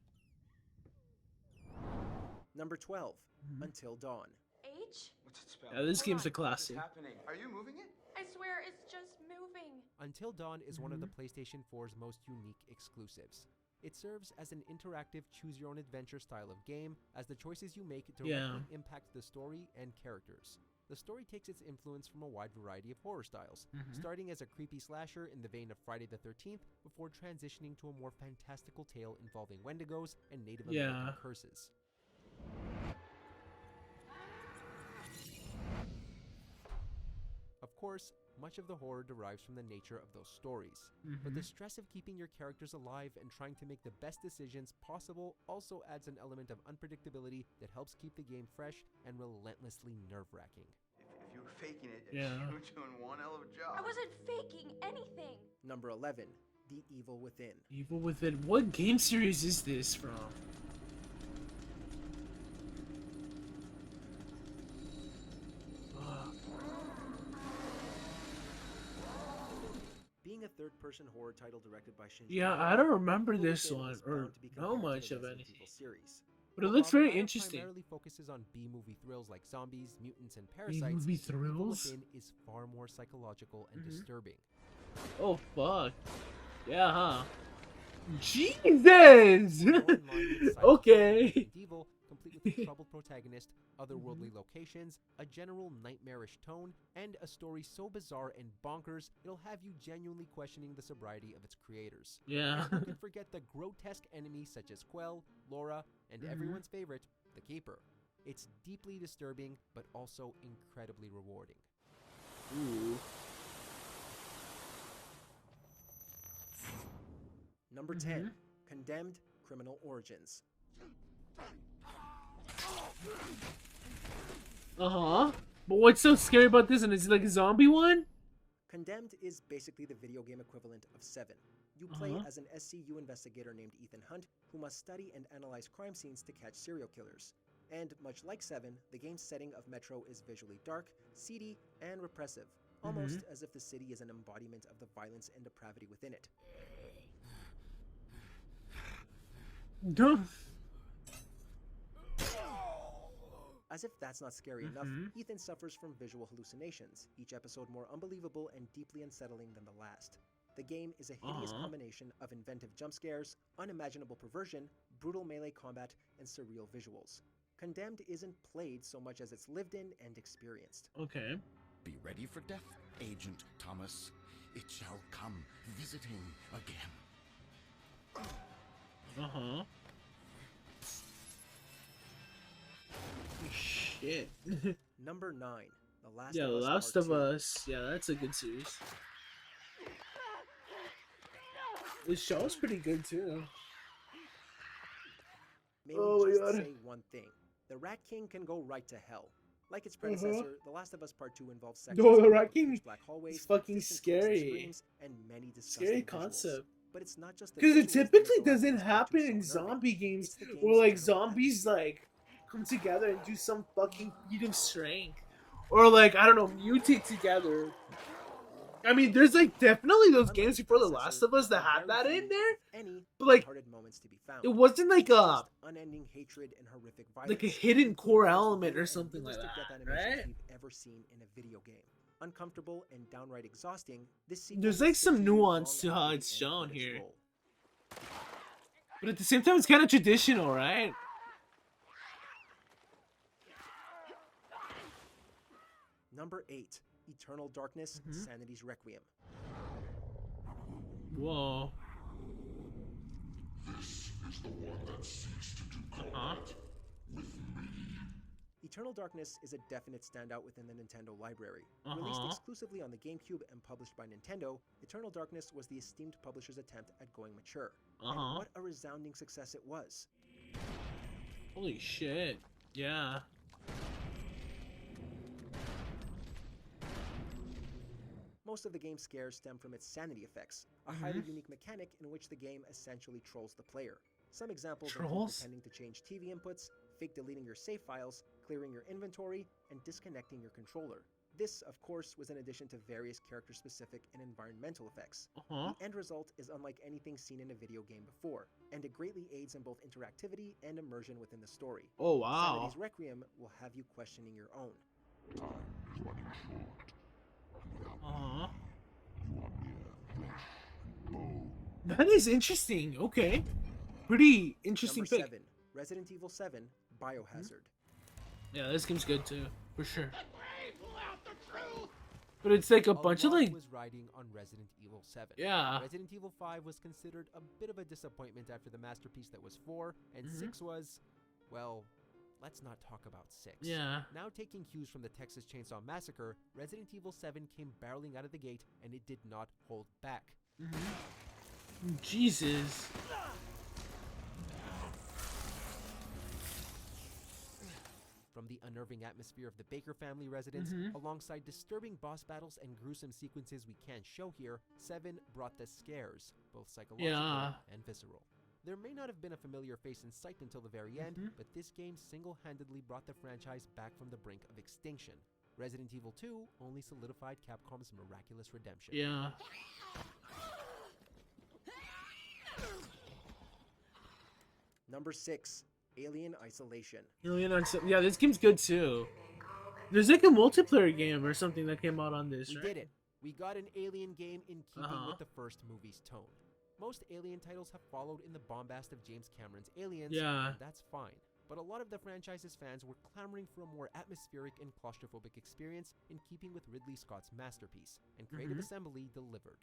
Number 12, Until Dawn. H? What's it spell? Yeah, this Hold game's on. a classic. Happening. Are you moving it? I swear it's just moving. Until Dawn is one of the PlayStation 4's most unique exclusives. It serves as an interactive choose-your-own-adventure style of game, as the choices you make directly impact the story and characters. The story takes its influence from a wide variety of horror styles, starting as a creepy slasher in the vein of Friday the 13th, before transitioning to a more fantastical tale involving Wendigos and Native American curses. Of course, much of the horror derives from the nature of those stories, but the stress of keeping your characters alive and trying to make the best decisions possible also adds an element of unpredictability that helps keep the game fresh and relentlessly nerve-wracking. If you were faking it, Yeah. you were doing one hell of a job. I wasn't faking anything. Number 11, The Evil Within. Evil Within. What game series is this from? Being a third-person horror title directed by Shinji Yeah, Mikami, I don't remember Evil this Within one is or bound to be know compared to much the of Resident anything. Evil series. But it While looks the very latter interesting. primarily focuses on B-movie thrills like zombies, mutants, and parasites. B-movie Evil thrills? Within is far more psychological and disturbing. Oh fuck. Yeah, huh? Jesus! More in line with Silent Hill Okay. and Resident Evil, complete with a troubled protagonist, otherworldly locations, a general nightmarish tone, and a story so bizarre and bonkers it'll have you genuinely questioning the sobriety of its creators. Yeah. And who can forget the grotesque enemies such as Quell, Laura, and everyone's favorite, the Keeper. It's deeply disturbing, but also incredibly rewarding. Ooh. Number 10, Condemned: Criminal Origins. Uh-huh. But what's so scary about this one? Is it like a zombie one? Condemned is basically the video game equivalent of Seven. You play as an SCU investigator named Ethan Hunt, who must study and analyze crime scenes to catch serial killers. And much like Seven, the game's setting of Metro is visually dark, seedy, and repressive, almost as if the city is an embodiment of the violence and depravity within it. As if that's not scary enough, Ethan suffers from visual hallucinations, each episode more unbelievable and deeply unsettling than the last. The game is a hideous combination of inventive jump scares, unimaginable perversion, brutal melee combat, and surreal visuals. Condemned isn't played so much as it's lived in and experienced. Okay. Be ready for death, Agent Thomas. It shall come visiting again. Uh-huh. Shit. Number 9. The Last Yeah, of Us Last Part of 2. Us. Yeah, that's a good series. This show's pretty good too. Maybe Oh my just God. say one thing. The Rat King can go right to hell. Like its predecessor, The Last of Us Part 2 involves sections No, the filled Rat with King pitch black hallways, is fucking distant clicks and scary. screams, and many disgusting Scary visuals. concept. But it's not just the Because it visuals that make typically The Last of doesn't Us Part 2 happen so in unnerving. zombie games It's the game's where like general zombies atmosphere. like come together and do some fucking feat of strength. Or like, I don't know, mutate together. I mean, there's like definitely those Unlike games its before The predecessor, Last of Us there that are had very that few, in there. if any, But like, lighthearted moments to be found. it wasn't like Just unending hatred and horrific violence. like a hidden core It's the element or most something like realistic death that, animations right? we've ever seen in a video game. Uncomfortable and downright exhausting, this sequel There's will like stick some to you nuance long to how after it's the end shown credits here. roll. But at the same time, it's kind of traditional, right? Number 8. Eternal Darkness, Sanity's Requiem. Whoa. Eternal Darkness is a definite standout within the Nintendo library. Released exclusively on the GameCube and published by Nintendo, Eternal Darkness was the esteemed publisher's attempt at going mature. And what a resounding success it was. Holy shit. Yeah. Most of the game's scares stem from its sanity effects, a highly unique mechanic in which the game essentially trolls the player. Some examples include Trolls? pretending to change TV inputs, fake deleting your save files, clearing your inventory, and disconnecting your controller. This, of course, was in addition to various character-specific and environmental effects. The end result is unlike anything seen in a video game before, and it greatly aids in both interactivity and immersion within the story. Oh, wow. Sanity's Requiem will have you questioning your own. That is interesting. Okay. Pretty interesting Number pick. 7. Resident Evil 7, Biohazard. Yeah, this game's good too, for sure. But it's like a bunch of lot like, was riding on Resident Evil 7. yeah. Resident Evil 5 was considered a bit of a disappointment after the masterpiece that was 4, and 6 was, well, let's not talk about 6. Yeah. Now taking cues from the Texas Chainsaw Massacre, Resident Evil 7 came barreling out of the gate, and it did not hold back. Jesus. From the unnerving atmosphere of the Baker family residence, alongside disturbing boss battles and gruesome sequences we can't show here, 7 brought the scares, both psychological Yeah. and visceral. There may not have been a familiar face in sight until the very end, but this game single-handedly brought the franchise back from the brink of extinction. Resident Evil 2 only solidified Capcom's miraculous redemption. Yeah. Number 6. Alien Isolation. Yeah, this game's good too. There's like a multiplayer game or something that came out on this, We right? did it. We got an Alien game in keeping with the first movie's tone. Most Alien titles have followed in the bombast of James Cameron's Aliens, Yeah. and that's fine. But a lot of the franchise's fans were clamoring for a more atmospheric and claustrophobic experience in keeping with Ridley Scott's masterpiece, and Creative Assembly delivered.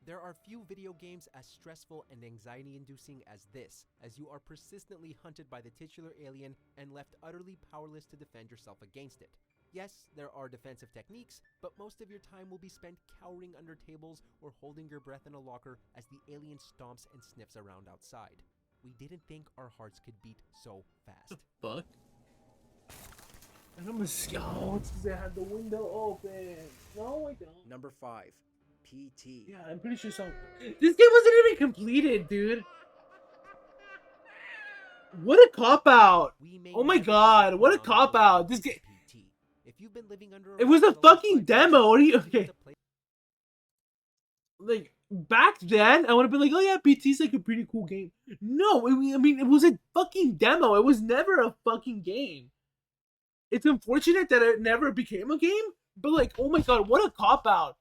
There are few video games as stressful and anxiety-inducing as this, as you are persistently hunted by the titular alien and left utterly powerless to defend yourself against it. Yes, there are defensive techniques, but most of your time will be spent cowering under tables or holding your breath in a locker as the alien stomps and sniffs around outside. We didn't think our hearts could beat so fast. Fuck. I'm a scout because I had the window open. No, I don't. Number 5, PT. Yeah, I'm pretty sure some. This game wasn't even completed, dude. What a cop out! Oh my god, what a cop out! This game. If you've been living under It was a fucking demo. What are you? Okay. Like back then, I would have been like, "Oh yeah, PT's like a pretty cool game." No, I mean, it was a fucking demo. It was never a fucking game. It's unfortunate that it never became a game, but like, oh my god, what a cop out!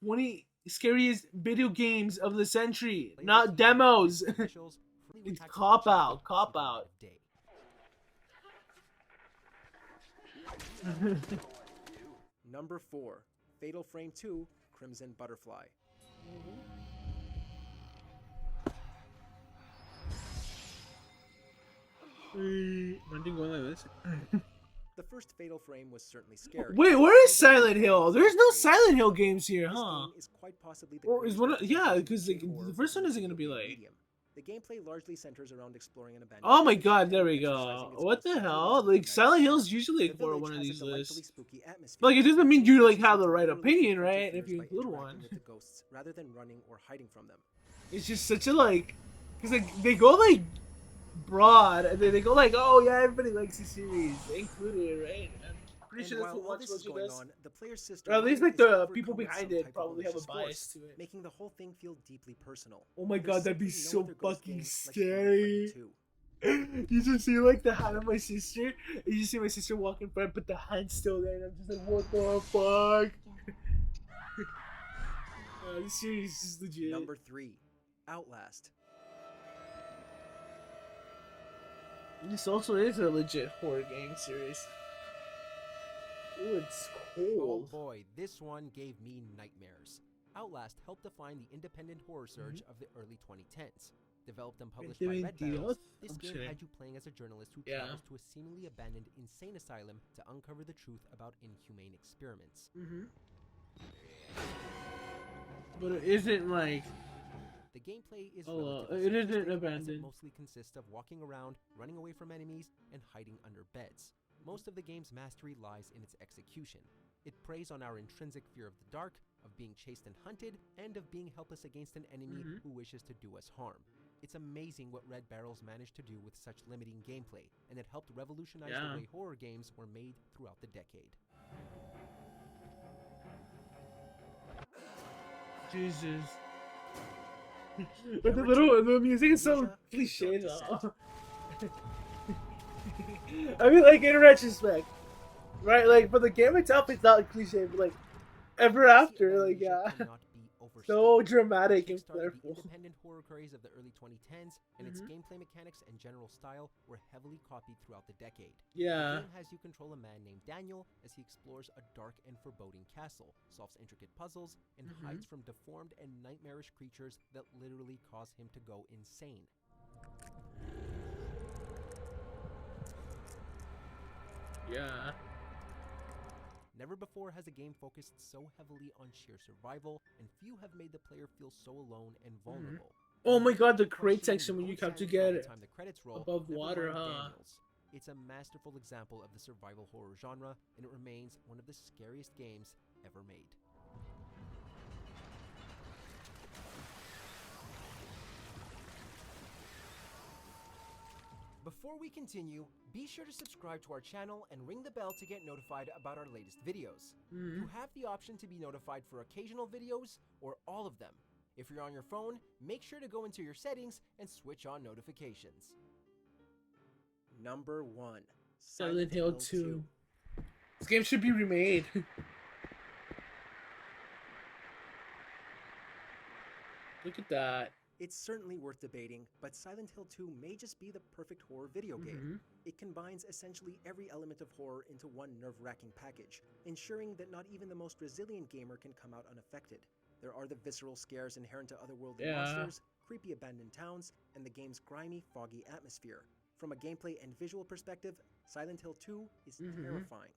20 scariest video games of the century, not demos. It's cop out, cop out. Number 4, Fatal Frame 2, Crimson Butterfly. Nothing going like this. The first Fatal Frame was certainly scary. Wait, where is Silent Hill? There's no Silent Hill games here, This huh? game is quite possibly the Or is one? greatest Yeah, representation because like, of horror the first one for isn't gonna be the like. medium. The gameplay largely centers around exploring an abandoned Oh my village god, and there we exercising go. its What most the spectacular hell? Like magic. Silent Hill's usually The like for village one of has a these delightfully lists. spooky atmosphere. But like it doesn't mean you like have the right Literally opinion, confront your right? If fears you by include interacting one. with the ghosts rather than running or hiding from them. It's just such a like, cause like they go like broad and then they go like, oh yeah, everybody likes the series, they included it, right? I'm pretty sure that's while what all this is Watch going does. on, the player's system Or at least like is the overcome people with behind some it type of probably have a malicious force, bias to it. making the whole thing feel deeply personal. Oh my There's god, that'd be simply so no other ghost fucking game like Fatal Frame scary. 2. You just see like the hand of my sister, and you just see my sister walk in front, but the hand's still there, and I'm just like, what the fuck? This series is legit. Number 3, Outlast. This also is a legit horror game series. Ooh, it's Oh cold. boy, this one gave me nightmares. Outlast helped define the independent horror surge of the early 2010s. Developed and published by Red Barrels, this game had you playing as a journalist who travels to a seemingly abandoned insane asylum to uncover the truth about inhumane experiments. But it isn't like. The gameplay is Oh, relatively it isn't simplistic, as it abandoned. mostly consists of walking around, running away from enemies, and hiding under beds. Most of the game's mastery lies in its execution. It preys on our intrinsic fear of the dark, of being chased and hunted, and of being helpless against an enemy who wishes to do us harm. It's amazing what Red Barrels managed to do with such limiting gameplay, and it helped revolutionize the way horror games were made throughout the decade. Jesus. But the music is so cliche though. I mean, like in retrospect, right? Like, but the game itself is not cliche, but like ever after, like so dramatic and The colorful. independent horror craze of the early 2010s, and its gameplay mechanics and general style were heavily copied throughout the decade. Yeah. The game has you control a man named Daniel as he explores a dark and foreboding castle, solves intricate puzzles, and hides from deformed and nightmarish creatures that literally cause him to go insane. Yeah. Never before has a game focused so heavily on sheer survival, and few have made the player feel so alone and vulnerable. Oh my god, the Questioning crate section when your you own have to sanity by get the time the credits roll, above never water, mind huh? Daniel's. It's a masterful example of the survival horror genre, and it remains one of the scariest games ever made. Before we continue, be sure to subscribe to our channel and ring the bell to get notified about our latest videos. You have the option to be notified for occasional videos or all of them. If you're on your phone, make sure to go into your settings and switch on notifications. Number 1, Silent Hill 2. This game should be remade. Look at that. It's certainly worth debating, but Silent Hill 2 may just be the perfect horror video game. It combines essentially every element of horror into one nerve-wracking package, ensuring that not even the most resilient gamer can come out unaffected. There are the visceral scares inherent to otherworldly monsters, creepy abandoned towns, and the game's grimy, foggy atmosphere. From a gameplay and visual perspective, Silent Hill 2 is terrifying.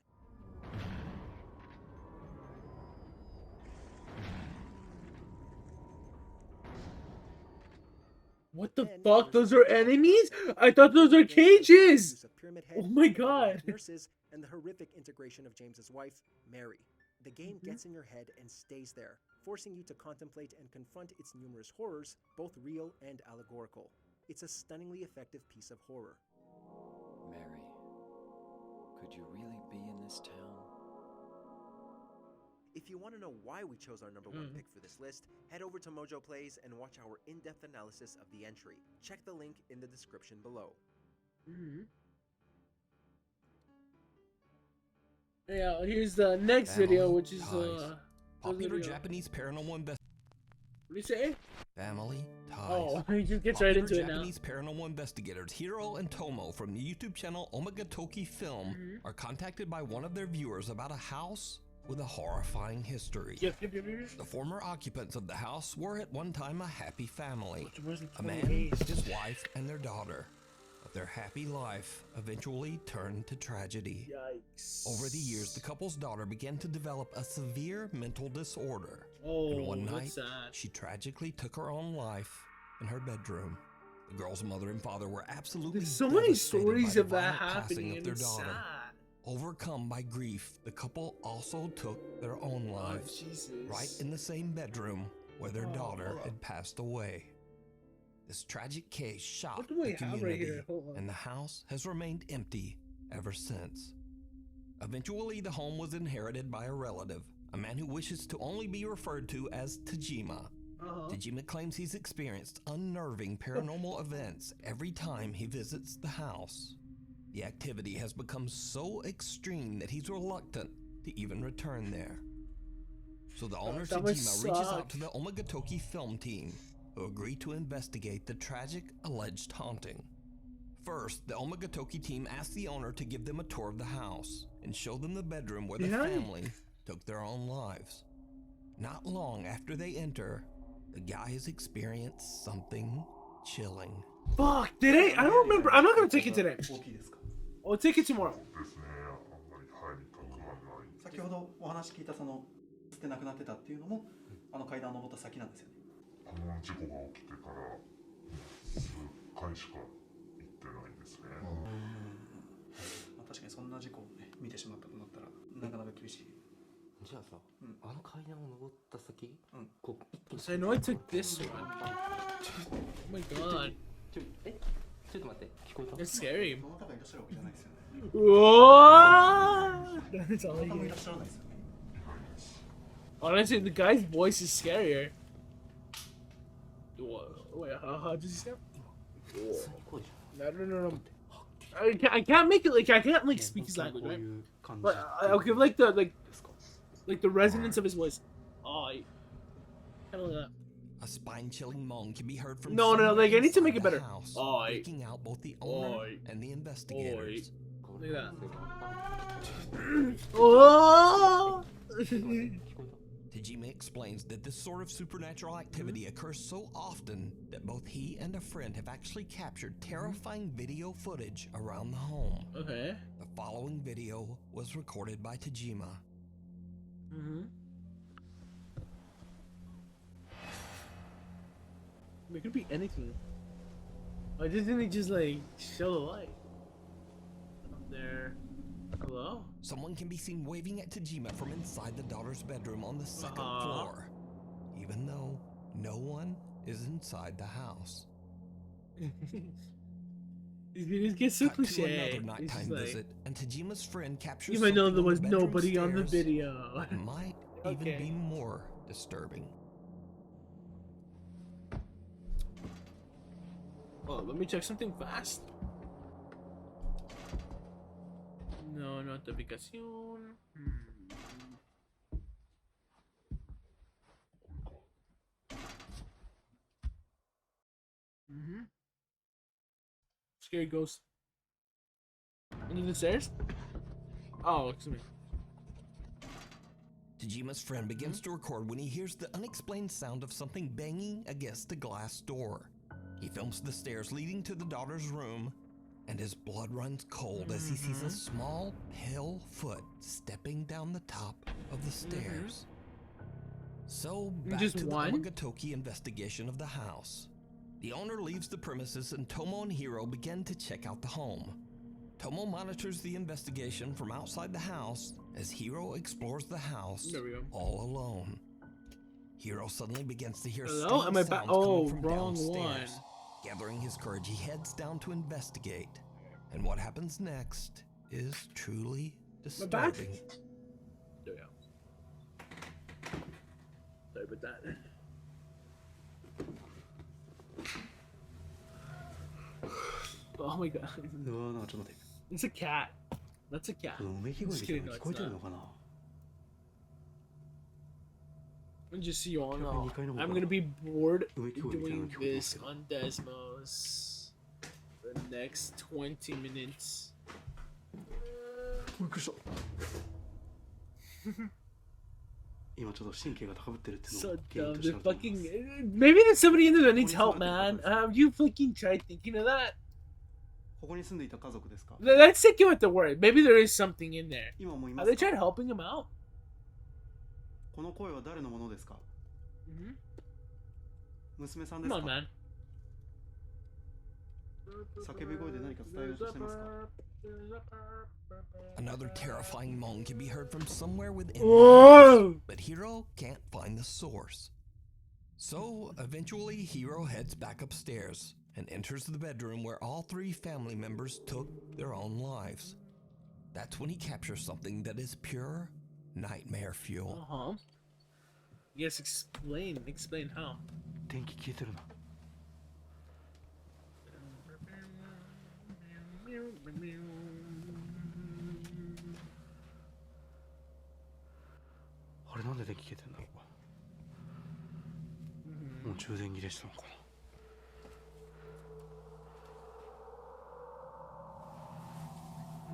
What the Then fuck? there's Those are enemies? I thought those are cages! use of Pyramid Head, Oh my barbaric god. nurses, and the horrific integration of James's wife, Mary. The game gets in your head and stays there, forcing you to contemplate and confront its numerous horrors, both real and allegorical. It's a stunningly effective piece of horror. Mary, could you really be in this town? If you want to know why we chose our number one pick for this list, head over to Mojo Plays and watch our in-depth analysis of the entry. Check the link in the description below. Yeah, here's the next video, which is popular Japanese paranormal invest. What do you say? Family ties. Oh, he just gets right into it now. Japanese paranormal investigators Hiro and Tomo from the YouTube channel Omagatoki Film are contacted by one of their viewers about a house with a horrifying history. The former occupants of the house were at one time a happy family. A man, his wife, and their daughter. But their happy life eventually turned to tragedy. Yikes. Over the years, the couple's daughter began to develop a severe mental disorder. Oh, and one night, that's sad. she tragically took her own life in her bedroom. The girl's mother and father were absolutely There's so many devastated by stories the of that violent passing happening, of and their it's daughter. sad. Overcome by grief, the couple also took their own lives, Jesus. right in the same bedroom where their daughter had passed away. This tragic case shocked What do we the have right community, here? Hold on. and the house has remained empty ever since. Eventually, the home was inherited by a relative, a man who wishes to only be referred to as Tajima. Tajima claims he's experienced unnerving paranormal events every time he visits the house. The activity has become so extreme that he's reluctant to even return there. So the owner that must Tajima reaches suck. out to the Omagatoki film team, who agree to investigate the tragic alleged haunting. First, the Omagatoki team asks the owner to give them a tour of the house and show them the bedroom where the family took their own lives. Not long after they enter, the guys experience something chilling. Fuck, did I don't remember. I'm not gonna take it today. I'll take it tomorrow. 先ほどお話聞いたその捨てなくなってたっていうのもあの階段を登った先なんですよね。あの事故が起きてから数回しか行ってないですね。まあ確かにそんな事故をね見てしまったとなったらなかなか厳しい。じゃあさ、あの階段を登った先、こう一気に。 So I know I took this one. Oh my god. ちょっと待って、聞こえた？ It's scary. どなたがいらっしゃるわけじゃないですよね。Whoa! That's all I どなたもいら get. っしゃらないですよね。 Honestly, the guy's voice is scarier. Wait, how did you sound? No. I can't make it like I can't like speak his language, right? But I'll give like the resonance of his voice. Oh, kind of like that. A spine-chilling moan can be heard from No, like I need to inside make it the better. house, Oh, freaking out both the owner and the investigators. Look at that. Oh! Tajima explains that this sort of supernatural activity occurs so often that both he and a friend have actually captured terrifying video footage around the home. Okay. The following video was recorded by Tajima. It could be anything. Why doesn't he just like show the light? Up there. Hello? Someone can be seen waving at Tajima from inside the daughter's bedroom on the second floor, even though no one is inside the house. These videos get so Cut to cliche. another nighttime visit, and Tajima's friend captures Even though something there on was the bedroom nobody on the stairs video. that might even be more disturbing. Oh, let me check something fast. No, notificación. Scary ghost. Under the stairs? Oh, excuse me. Tajima's friend begins to record when he hears the unexplained sound of something banging against a glass door. He films the stairs leading to the daughter's room, and his blood runs cold as he sees a small, pale foot stepping down the top of the stairs. So, back Just to one? the Omagatoki investigation of the house. The owner leaves the premises and Tomo and Hiro begin to check out the home. Tomo monitors the investigation from outside the house as Hiro explores the house all alone. Hiro suddenly begins to hear Hello? strange Am I sounds back? coming Oh, from wrong downstairs. one. Gathering his courage, he heads down to investigate. And what happens next is truly disturbing. There we go. Sorry about that. Oh my god. It's a cat. That's a cat. Just kidding, no, it's not. And just so you all know, I'm gonna be bored doing this on Desmos for the next 20 minutes. So dumb. The fucking. Maybe there's somebody in there that needs help, man. Have you fucking tried thinking of that? Let's take him at the word. Maybe there is something in there. Have they tried helping him out? Come on, man. Another terrifying moan can be heard from somewhere within Whoa! the house, but Hiro can't find the source. So, eventually, Hiro heads back upstairs and enters the bedroom where all three family members took their own lives. That's when he captures something that is pure nightmare fuel. Yes, explain how. 電気消えてるな。あれなんで電気消えてんだろう。もう充電切れしたのかな。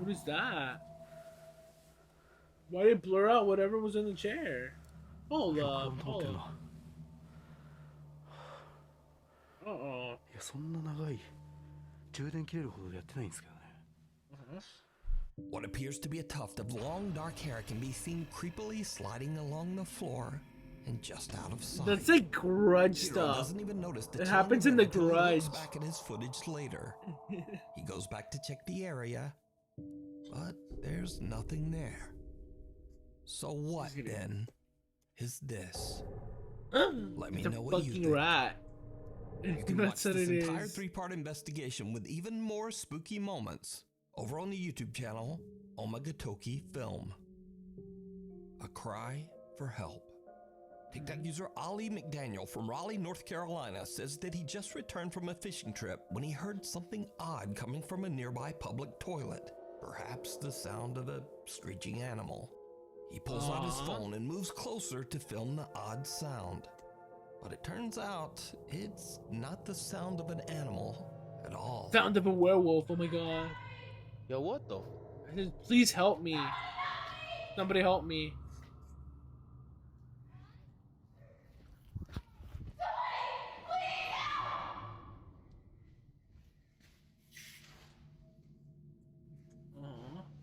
What is that? Why did it blur out whatever was in the chair? Hold up. Uh-oh. いや、そんな長い充電切れるほどでやってないんですけどね。What appears to be a tuft of long dark hair can be seen creepily sliding along the floor and just out of sight. That's like grudge stuff. Doesn't even notice the it happens in the until he grudge. looks back at his footage later. He goes back to check the area, but there's nothing there. So what then is this? Let me know what you think. Rat. You can watch this entire 3-part investigation with even more spooky moments over on the YouTube channel Omagatoki Film. A cry for help. TikTok user Ali McDaniel from Raleigh, North Carolina says that he just returned from a fishing trip when he heard something odd coming from a nearby public toilet. Perhaps the sound of a screeching animal. He pulls out his phone and moves closer to film the odd sound. But it turns out it's not the sound of an animal at all. Sound of a werewolf, oh my god. Yo, what the? I said, please help me. Somebody help me.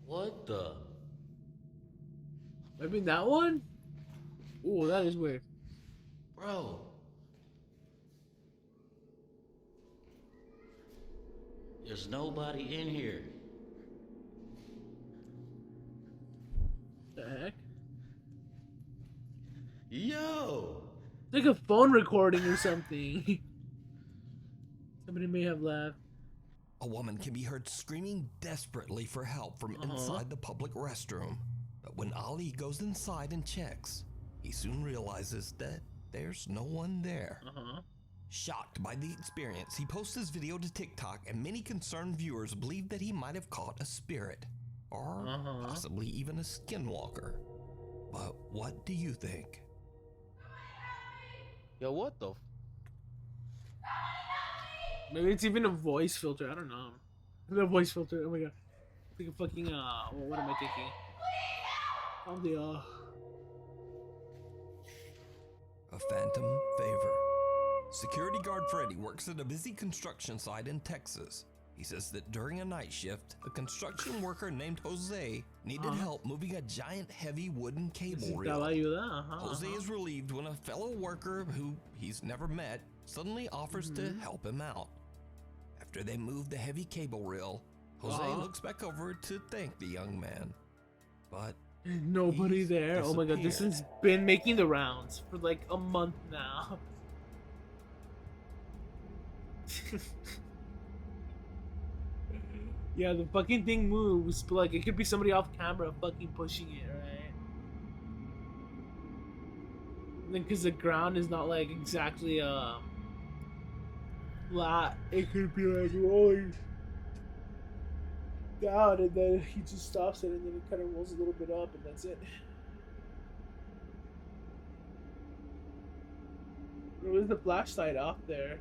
What the? Maybe that one? Ooh, that is weird. Bro. There's nobody in here. The heck? Yo! It's like a phone recording or something. Somebody may have laughed. A woman can be heard screaming desperately for help from inside the public restroom. But when Ali goes inside and checks, he soon realizes that there's no one there. Shocked by the experience, he posts his video to TikTok, and many concerned viewers believe that he might have caught a spirit, or possibly even a skinwalker. But what do you think? Yo, what the? Maybe it's even a voice filter. I don't know. The voice filter. Oh my god. It's like a fucking what am I thinking? A phantom favor. Security guard Freddy works at a busy construction site in Texas. He says that during a night shift, a construction worker named Jose needed help moving a giant heavy wooden cable reel. Jose is relieved when a fellow worker who he's never met suddenly offers to help him out. After they move the heavy cable reel, Jose looks back over to thank the young man. But nobody there. Oh my god, this has been making the rounds for like a month now. Yeah, the fucking thing moves, but like it could be somebody off camera fucking pushing it, right? And then because the ground is not like exactly flat, it could be like rolling down, and then he just stops it, and then it kind of rolls a little bit up, and that's it. Where's the flashlight off there?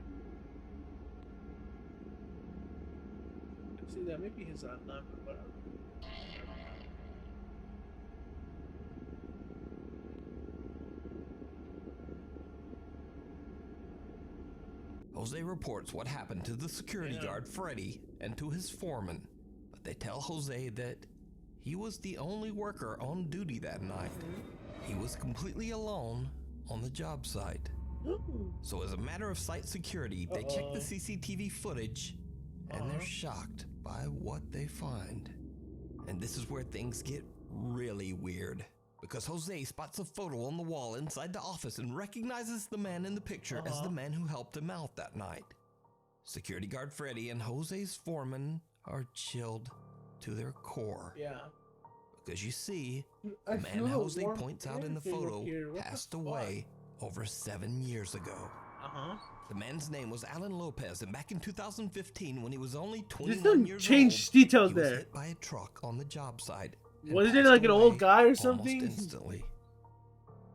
See, that may be his lamp, but whatever. Jose reports what happened to the security guard, Freddy, and to his foreman. But they tell Jose that he was the only worker on duty that night. He was completely alone on the job site. So as a matter of site security, they check the CCTV footage, and they're shocked by what they find. And this is where things get really weird, because Jose spots a photo on the wall inside the office and recognizes the man in the picture as the man who helped him out that night. Security guard Freddy and Jose's foreman are chilled to their core. Yeah. Because you see, the man Jose points out in the photo passed away over 7 years ago. The man's name was Alan Lopez, and back in 2015, when he was only 21 years old, details he was hit by a truck on the job site. Wasn't it like an old guy or something? Almost instantly.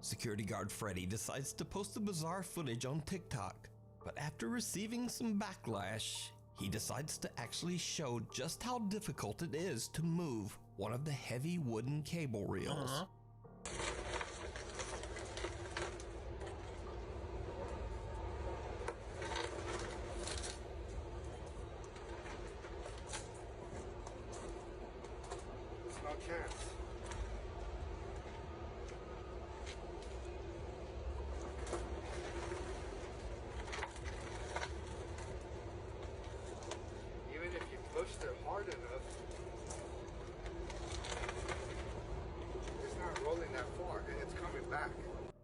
Security guard Freddy decides to post the bizarre footage on TikTok, but after receiving some backlash, he decides to actually show just how difficult it is to move one of the heavy wooden cable reels. Even if you pushed it hard enough, it's not rolling that far, and it's coming back.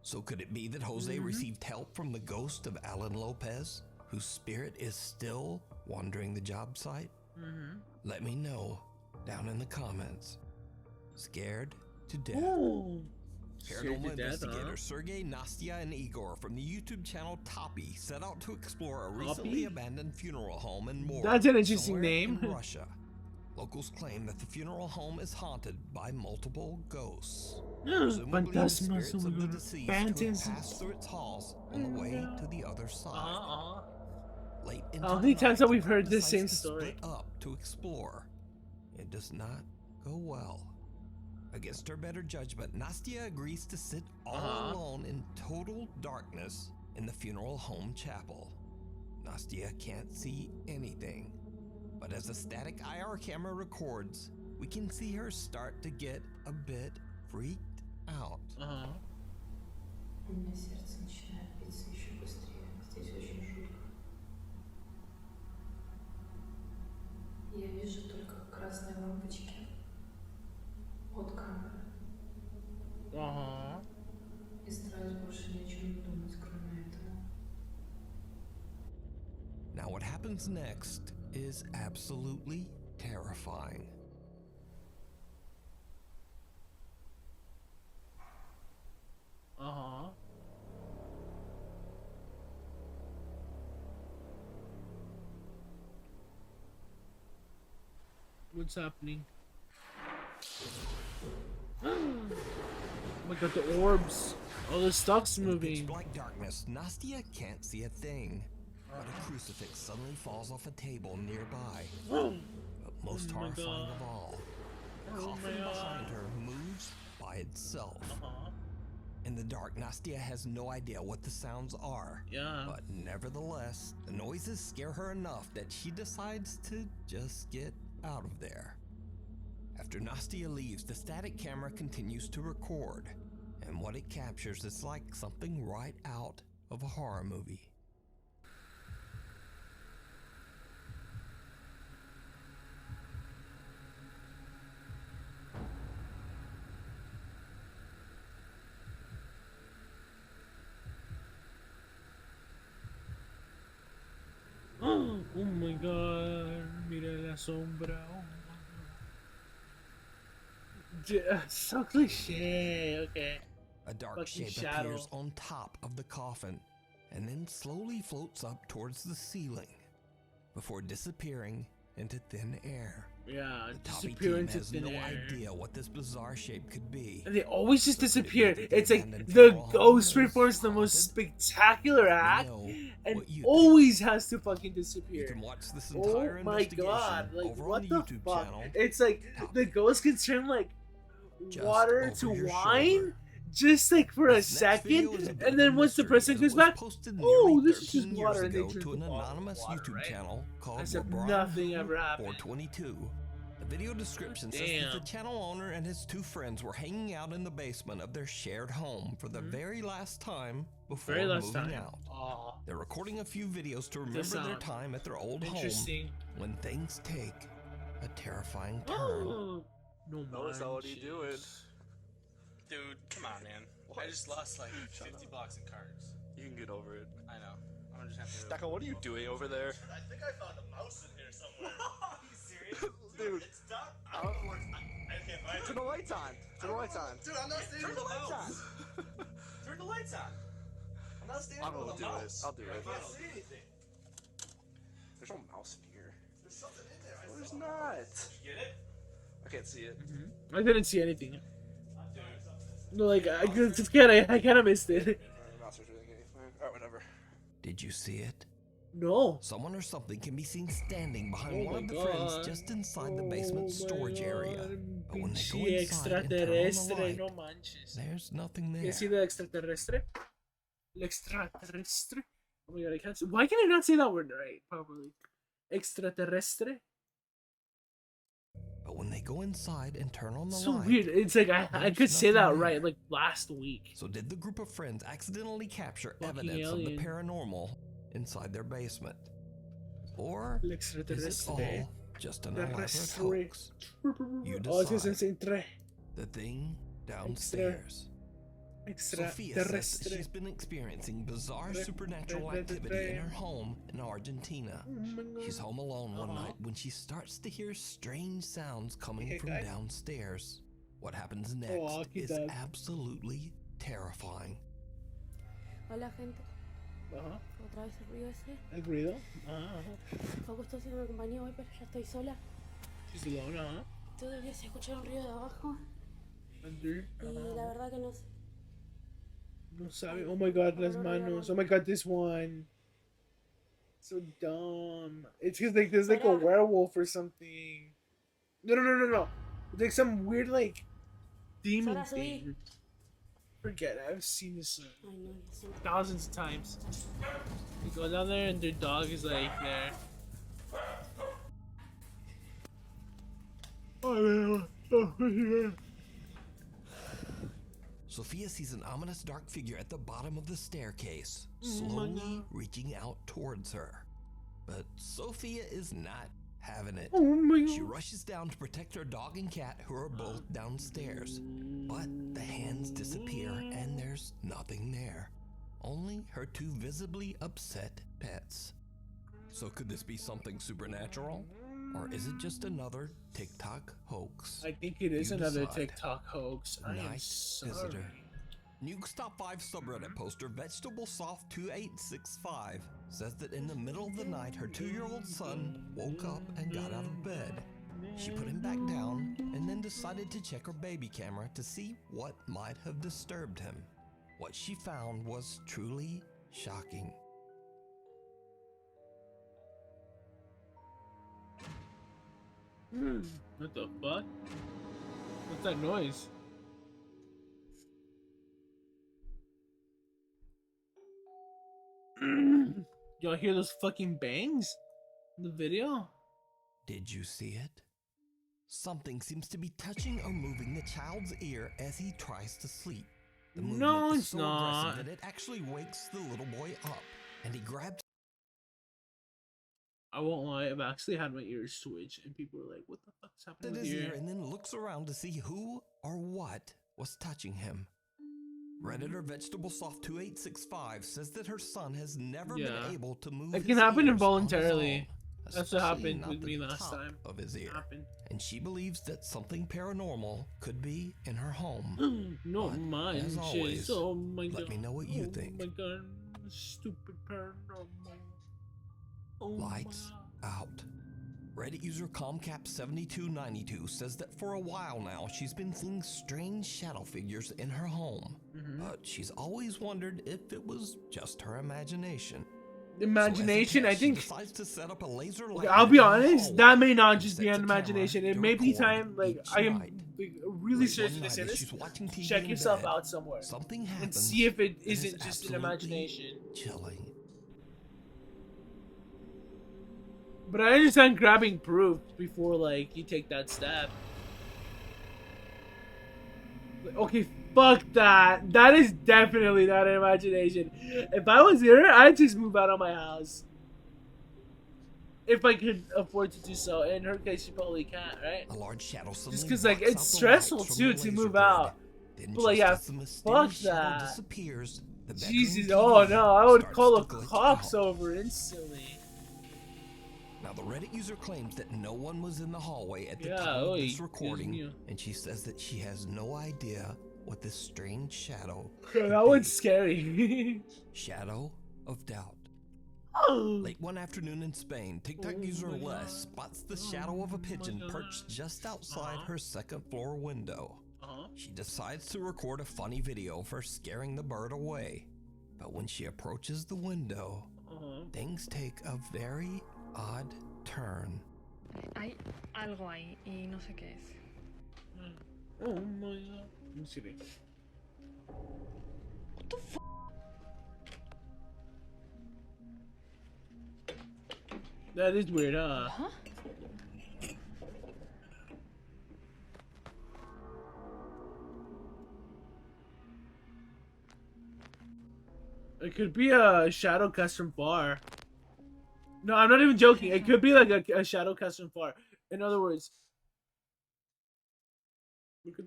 So could it be that Jose received help from the ghost of Alan Lopez, whose spirit is still wandering the job site? Let me know down in the comments. Scared to death. Paranormal investigators Sergey, Nastya, and Igor from the YouTube channel Toppy set out to explore a recently abandoned funeral home in Morgue. That's an interesting in name. Russia. Locals claim that the funeral home is haunted by multiple ghosts. Presumably the spirits of the deceased who have passed through its halls on the way to the other side. Late into How the many times night, have we heard this decides same to story? split up to explore. It does not go well. Against her better judgment, Nastya agrees to sit all alone in total darkness in the funeral home chapel. Nastya can't see anything, but as a static IR camera records, we can see her start to get a bit freaked out. У меня сердце начинает биться еще быстрее. Здесь очень жутко. Я вижу только красные лампочки от камеры. И стараюсь больше ни о чем не думать, кроме этого. Now what happens next is absolutely terrifying. What's happening? Oh my god, the orbs. All the stuff's moving. In pitch-black darkness, Nastya can't see a thing. But a crucifix suddenly falls off a table nearby. But most horrifying of all, the coffin behind her moves by itself. In the dark, Nastia has no idea what the sounds are. Yeah. But nevertheless, the noises scare her enough that she decides to just get out of there. After Nastia leaves, the static camera continues to record, and what it captures is like something right out of a horror movie. Oh my god, mira la sombra. Oh my god. So cliche, okay. A dark Fucking shape shadow. appears on top of the coffin and then slowly floats up towards the ceiling before disappearing into thin air. Yeah, The Toppy disappear team into has thin no air. idea what this bizarre shape could be. And they always just So disappear. could it be It's like abandoned the funeral home ghost that is performs the most spectacular act know and what you always has to fucking disappear. You can watch this entire Oh my investigation god, like over what on the the YouTube fuck? channel. It's like the ghost can turn like Just water over to your wine. shoulder. Just like for a This next video second, is a bit and of then a once the mystery, person as it comes was back, posted oh, nearly this is just 13 water, years and they ago drink to the an bottle of anonymous water, YouTube right? channel called As if LeBron nothing Who ever happened. 422. The video description says that the Damn. channel owner and his two friends were hanging out in the basement of their shared home for the very last time before Very last moving time. out. Aw. They're recording a few videos to remember their sound time at their old home interesting. when things take a terrifying turn. No Notice what are you doing? manches. Dude, come on, man. I just lost like 50 bucks in cards. You can get over it. I know. I'm just have to. Stacko, what are you doing over there? I think I found a mouse in here somewhere. Are you serious? Dude. It's dark. I don't know where it's. I can't find it. Turn the lights on. Turn the lights on. Dude, I'm not standing Turn the with a lights mouse. Turn the lights on. I'm not standing I'm with gonna a do mouse. this. I'll do I it. can't see anything. There's no mouse in here. There's something in there. No, there's not. Did you get it? I can't see it. I didn't see anything. No, like I kind of missed it. Mouse is doing anything. Alright, whatever. Did you see it? No. Someone or something can be seen standing behind Oh one my of the friends God. just inside the Oh basement my storage area. God, But when they go pinche inside and turn on the extraterrestre, light, no manches. there's nothing You there. see the extraterrestre? Extraterrestre? Oh my god, I can't say. Why can I not say that word right properly? Extraterrestre? But when they go inside and turn on the So light, weird. It's like I there's could say that nothing right there. like last week. So did the group of friends accidentally capture Fucking evidence of the alien. paranormal inside their basement? Or is it L'extraterrestre. all just an elaborate Terrestre. hoax? You Oh, it's decide. in tre. The thing downstairs. Sophia says Extraterrestre. she's been experiencing bizarre Tre- supernatural tre- tre- activity tre- in her home in Argentina. Oh my God. She's home alone one Uh-huh. night when she starts to hear strange sounds coming Hey, from guy. downstairs. What happens next aquí is está. absolutely terrifying. Hola, gente. Ajá. Otra vez el ruido ese. El ruido. Ajá. Facu está haciendo compañía hoy, pero ya estoy sola. She's alone, ajá. Tú deberías escuchar un ruido de abajo. Under. Y la Ajá. verdad que no sé. No sabe. Oh my god, las manos. Oh my god, this one. So dumb. It's because like there's like a werewolf or something. No. It's like some weird like demon Sara, subí. thing. Forget it. I've seen this Ay, no, ya sé. thousands of times. You go down there and their dog is like there. Oh yeah. Sophia sees an ominous dark figure at the bottom of the staircase, Oh my slowly God. reaching out towards her. But Sophia is not having it. Oh my She God. rushes down to protect her dog and cat, who are both downstairs. But the hands disappear and there's nothing there. Only her two visibly upset pets. So could this be something supernatural? Or is it just another TikTok hoax? I think it is You another decide. TikTok hoax. I am Night sorry. Visitor. Nuke's Top 5 subreddit poster VegetableSoft2865 says that in the middle of the night, her 2-year-old son woke up and got out of bed. She put him back down and then decided to check her baby camera to see what might have disturbed him. What she found was truly shocking. What the fuck? What's that noise? Y'all hear those fucking bangs in the video? Did you see it? Something seems to be touching or moving the child's ear as he tries to sleep. The movement No, is it's so not. aggressive that it actually wakes the little boy up, and he grabs. I won't lie, I've actually had my ears switch, and people are like, "What the fuck's happening with his your ear ear?" and then looks around to see who or what was touching him. Redditor Vegetable Soft 2865 says that her son has never been able to move. It his can happen ears involuntarily. on his own, That's what especially happened not with the me last top time. of his ear. Happened. And she believes that something paranormal could be in her home. No, But, mine. as always, Oh my god. let me know what you think. Oh my god, stupid paranormal. Oh Lights out. Reddit user Comcap7292 says that for a while now she's been seeing strange shadow figures in her home, but she's always wondered if it was just her imagination. Imagination, I think. She decides to set up a laser Okay, I'll be honest, that may not just be an imagination. It may be time, like, I am like, really seriously to say this. Check yourself out somewhere. Something happens and see if it that is isn't just an absolutely imagination. Chilling. But I understand grabbing proof before, like, you take that step. Okay, fuck that. That is definitely not an imagination. If I was here, I'd just move out of my house. If I could afford to do so. In her case, she probably can't, right? A large shadow just because, like, it's stressful, too, to move out. But, like, yeah, fuck that. Jesus, oh no, I would call the cops over instantly. Now, the Reddit user claims that no one was in the hallway at the time of this recording, and she says that she has no idea what this strange shadow could that one's scary. Shadow of doubt. Late one afternoon in Spain, TikTok user Les spots the shadow of a pigeon perched just outside her second floor window. She decides to record a funny video for scaring the bird away. But when she approaches the window, things take a very odd turn. Hay algo ahí y no sé qué es. Oh my god. Let me see. What the f? That is weird, huh? It could be a shadow custom bar. No, I'm not even joking. It could be like a shadow custom bar. In other words, look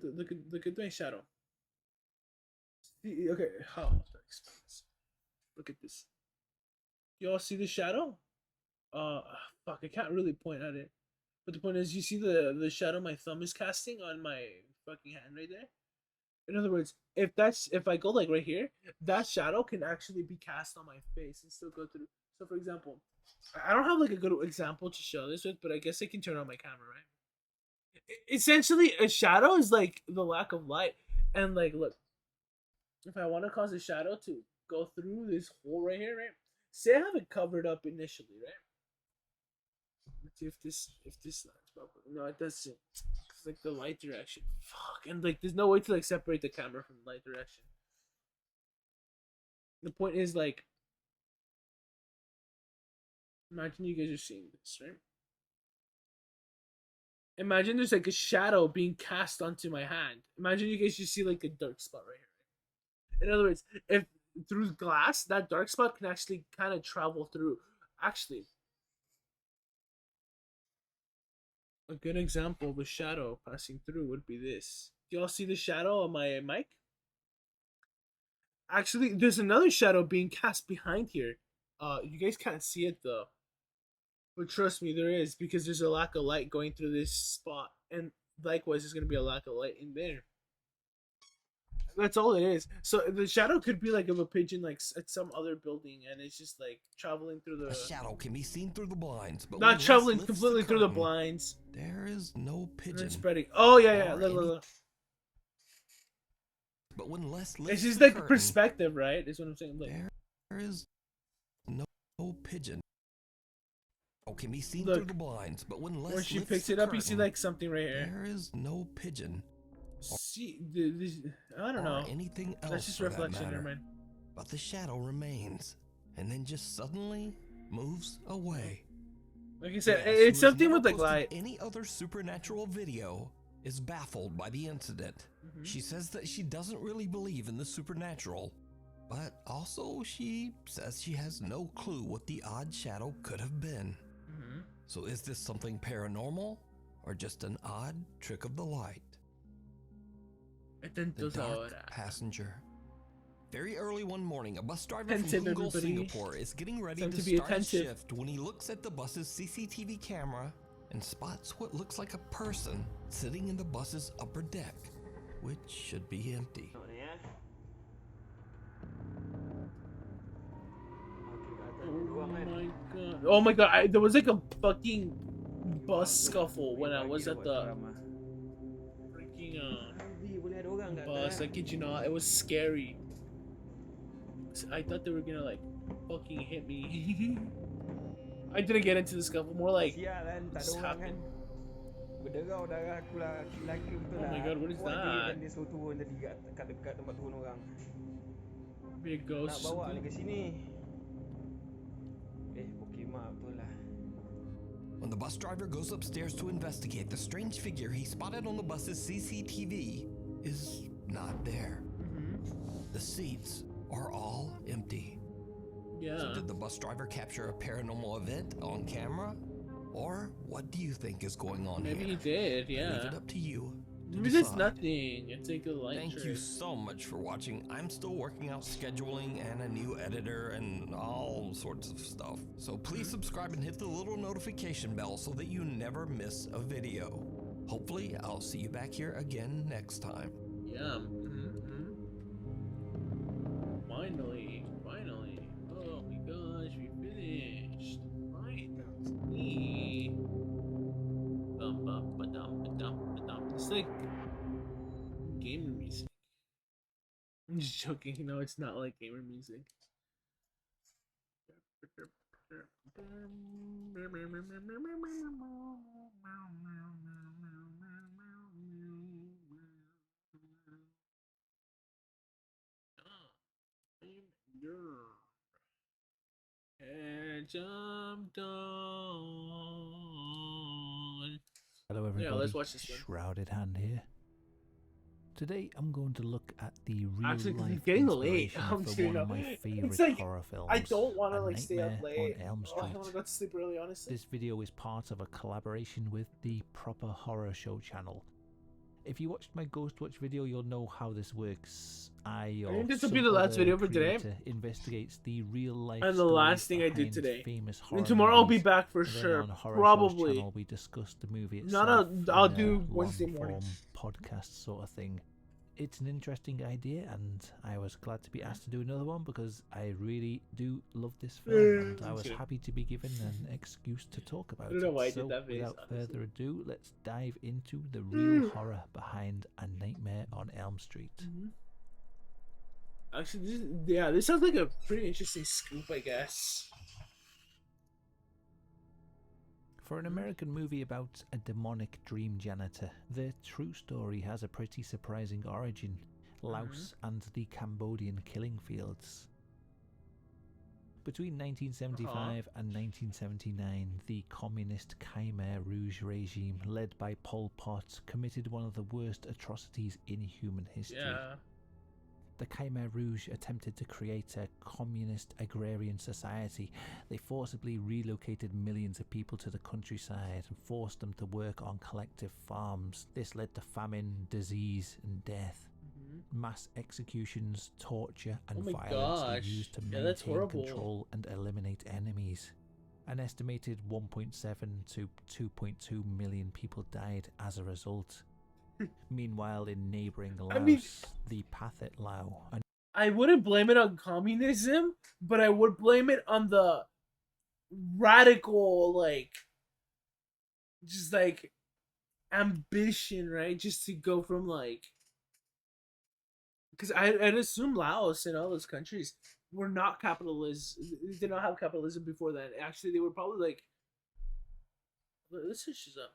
at my shadow. See, okay, how do I explain this? Look at this. Y'all see the shadow? Fuck, I can't really point at it. But the point is, you see the shadow my thumb is casting on my fucking hand right there? In other words, if I go like right here, that shadow can actually be cast on my face and still go through. So for example, I don't have like a good example to show this with, but I guess I can turn on my camera, right? Essentially, a shadow is like the lack of light. And like, look, if I want to cause a shadow to go through this hole right here, right? Say I have it covered up initially, right? Let's see if this lines properly. No, it doesn't. It's like the light direction. Fuck, and like there's no way to like separate the camera from the light direction. The point is like, imagine you guys are seeing this, right? Imagine there's like a shadow being cast onto my hand. Imagine you guys just see like a dark spot right here. Right? In other words, if through glass, that dark spot can actually kind of travel through. Actually, a good example of a shadow passing through would be this. Do y'all see the shadow on my mic? Actually, there's another shadow being cast behind here. You guys can't see it though. But trust me, there is, because there's a lack of light going through this spot. And likewise, there's going to be a lack of light in there. That's all it is. So the shadow could be like of a pigeon, like at some other building, and it's just like traveling through the. A shadow can be seen through the blinds, but not traveling completely through the blinds. There is no pigeon. Spreading. Oh yeah. Look. But when Les lifts it's just the like curtain, perspective, right? Is what I'm saying. Like, there is no pigeon. Can be seen look, through the blinds, but when Les she lifts picks the it up, curtain, you see like something right here. There is no pigeon. See, I don't know. Anything else That's just for reflection. that matter. Never mind. But the shadow remains, and then just suddenly moves away. Like I said, Wes, it's who has something never with the posted glide. any other supernatural video is baffled by the incident. She says that she doesn't really believe in the supernatural, but also she says she has no clue what the odd shadow could have been. So is this something paranormal or just an odd trick of the light? The dark passenger. Very early one morning, a bus driver from Attentive, Punggol, everybody. Singapore is getting ready Time to to be start his attentive. shift when he looks at the bus's CCTV camera and spots what looks like a person sitting in the bus's upper deck, which should be empty. Oh my god, there was like a fucking bus scuffle when I was at the freaking bus. I kid you not, it was scary. I thought they were gonna like fucking hit me. I didn't get into the scuffle, more like just happened. Berderau darah aku lah, lelaki betul Oh lah. my god, what is Buat that? dirikan dia suruh turun tadi dekat tempat turun orang. Be a ghost. Nak bawa ni ke sini. Pokemon betul lah. When the bus driver goes upstairs to investigate, the strange figure he spotted on the bus's CCTV is not there. The seats are all empty. Yeah. So did the bus driver capture a paranormal event on camera? Or what do you think is going on Maybe here? he did, yeah. Leave it up to you. Maybe there's nothing. It's like a light Thank trick. you so much for watching. I'm still working out scheduling and a new editor and all sorts of stuff. So please subscribe and hit the little notification bell so that you never miss a video. Hopefully, I'll see you back here again next time. Yeah. Finally. Oh my gosh, we finished. Finally. It's like gamer music. I'm just joking. No, it's not like gamer music. And jumped on. Hello everybody, Yeah, let's watch this one. Shrouded Hand here. Today I'm going to look at the real Actually, life it's getting late. inspiration I'm for doing one of it. my favorite It's like, horror films. I don't want to A like stay up Nightmare late. on Elm Oh, Street. I want to go to sleep early, honestly. This video is part of a collaboration with the Proper Horror Show channel. If you watched my Ghost Watch video, you'll know how this works. I think this will be the last video for today. Investigates the real life And the last thing I did behind today. famous horror And tomorrow I'll be movies. back for And then sure. on Horror Probably. Show's channel, we discuss the movie Not itself. I'll in a do Wednesday long-form mornings. podcast sort of thing. It's an interesting idea, and I was glad to be asked to do another one because I really do love this film, and I was Okay. happy to be given an excuse to talk about I don't know it. why I So, did that face, without honestly. further ado, let's dive into the real horror behind A Nightmare on Elm Street. Actually, this sounds like a pretty interesting scoop, I guess. For an American movie about a demonic dream janitor, the true story has a pretty surprising origin: Laos and the Cambodian killing fields. Between 1975 and 1979, the communist Khmer Rouge regime, led by Pol Pot, committed one of the worst atrocities in human history. Yeah. The Khmer Rouge attempted to create a communist agrarian society. They forcibly relocated millions of people to the countryside and forced them to work on collective farms. This led to famine, disease, and death. Mass executions, torture, and violence were gosh. used to Yeah, that's maintain horrible. control and eliminate enemies. An estimated 1.7 to 2.2 million people died as a result. Meanwhile, in neighbouring Laos, I mean- the Pathet Lao, I wouldn't blame it on communism, but I would blame it on the radical, like, just like ambition, right? Just to go from like, because I'd assume Laos and all those countries were not capitalist. They did not have capitalism before that. Actually, they were probably like, let's switch this up.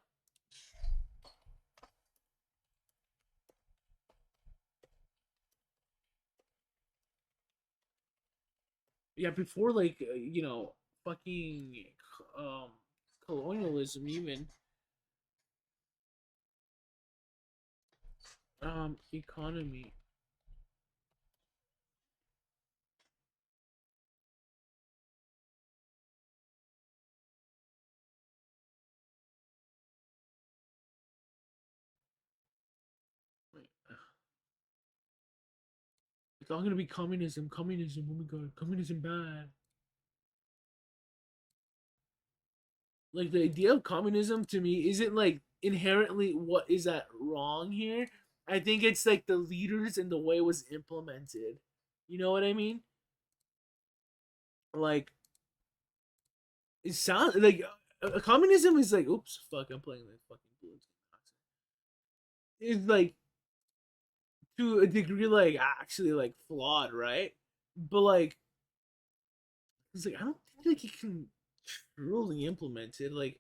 Yeah, before like you know, fucking um colonialism even. Economy. Wait, it's all gonna be communism. Communism. Oh my god, communism bad. Like the idea of communism to me isn't like inherently what is that wrong here. I think it's like the leaders and the way it was implemented. You know what I mean? Like it sounds like communism is like oops fuck I'm playing this fucking Bloons. It's like to a degree like actually like flawed, right? But like it's like I don't think like you can truly implement it. Like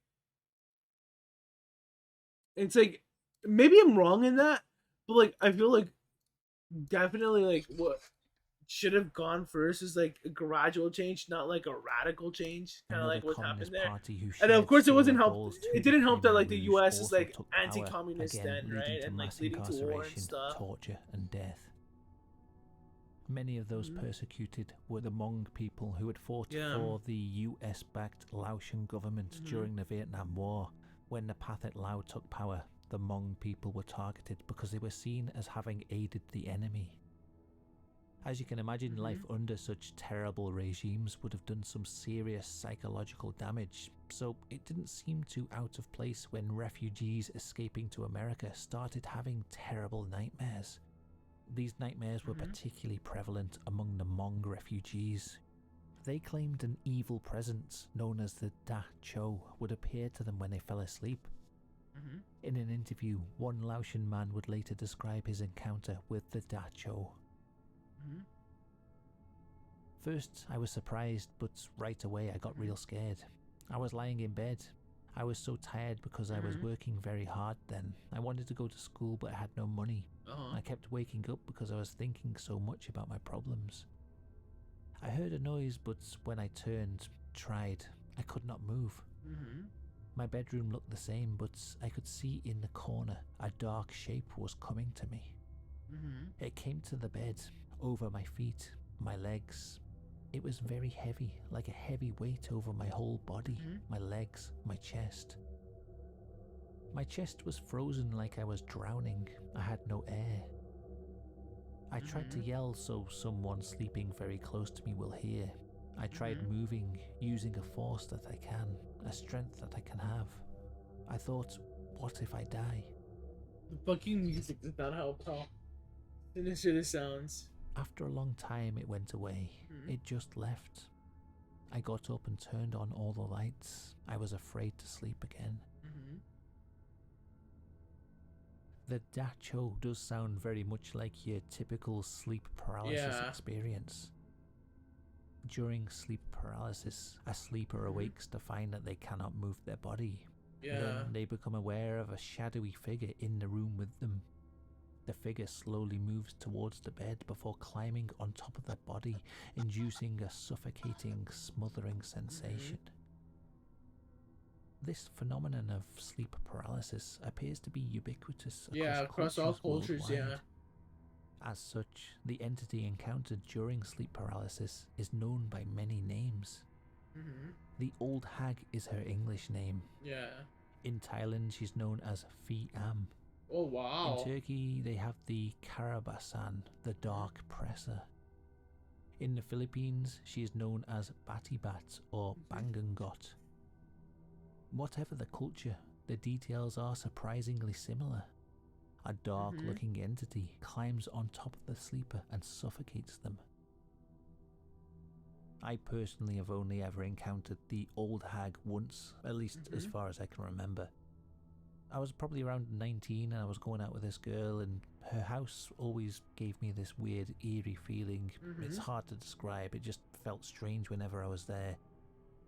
it's like maybe I'm wrong in that, but like I feel like definitely like what should have gone first is like a gradual change, not like a radical change, kind of Another like what Communist happened there. Party who And of shared course, it similar wasn't help. goals to It the didn't help that Khmer like the Rouge U.S. is also like took power, anti-communist again then, leading right, to and like mass leading to war and incarceration, stuff. torture, and death. Many of those persecuted were the Hmong people who had fought for the US-backed Laotian government during the Vietnam War. When the Pathet Lao took power, the Hmong people were targeted because they were seen as having aided the enemy. As you can imagine, life under such terrible regimes would have done some serious psychological damage, so it didn't seem too out of place when refugees escaping to America started having terrible nightmares. These nightmares were particularly prevalent among the Hmong refugees. They claimed an evil presence known as the Da Cho would appear to them when they fell asleep. In an interview, one Laotian man would later describe his encounter with the Da Cho. First, I was surprised, but right away I got real scared. I was lying in bed. I was so tired because I was working very hard then. I wanted to go to school, but I had no money. I kept waking up because I was thinking so much about my problems. I heard a noise, but when I tried, I could not move. My bedroom looked the same, but I could see in the corner a dark shape was coming to me. It came to the bed, over my feet, my legs. It was very heavy, like a heavy weight over my whole body, my legs, my chest. My chest was frozen like I was drowning. I had no air. I tried to yell so someone sleeping very close to me will hear. I tried moving, using a force that I can, a strength that I can have. I thought, what if I die? The fucking music did not help how sinister this sounds. After a long time it went away. It just left. I got up and turned on all the lights. I was afraid to sleep again. The Da Cho does sound very much like your typical sleep paralysis experience. During sleep paralysis, a sleeper awakes to find that they cannot move their body. Then they become aware of a shadowy figure in the room with them. The figure slowly moves towards the bed before climbing on top of their body, inducing a suffocating, smothering sensation. This phenomenon of sleep paralysis appears to be ubiquitous across all cultures, worldwide. As such, the entity encountered during sleep paralysis is known by many names. The Old Hag is her English name. In Thailand, she's known as Phi Am. Oh wow. In Turkey, they have the Karabasan, the Dark Presser. In the Philippines, she is known as Batibat or Bangangot. Whatever the culture, the details are surprisingly similar. A dark-looking entity climbs on top of the sleeper and suffocates them. I personally have only ever encountered the Old Hag once, at least as far as I can remember. I was probably around 19 and I was going out with this girl, and her house always gave me this weird, eerie feeling. It's hard to describe, it just felt strange whenever I was there.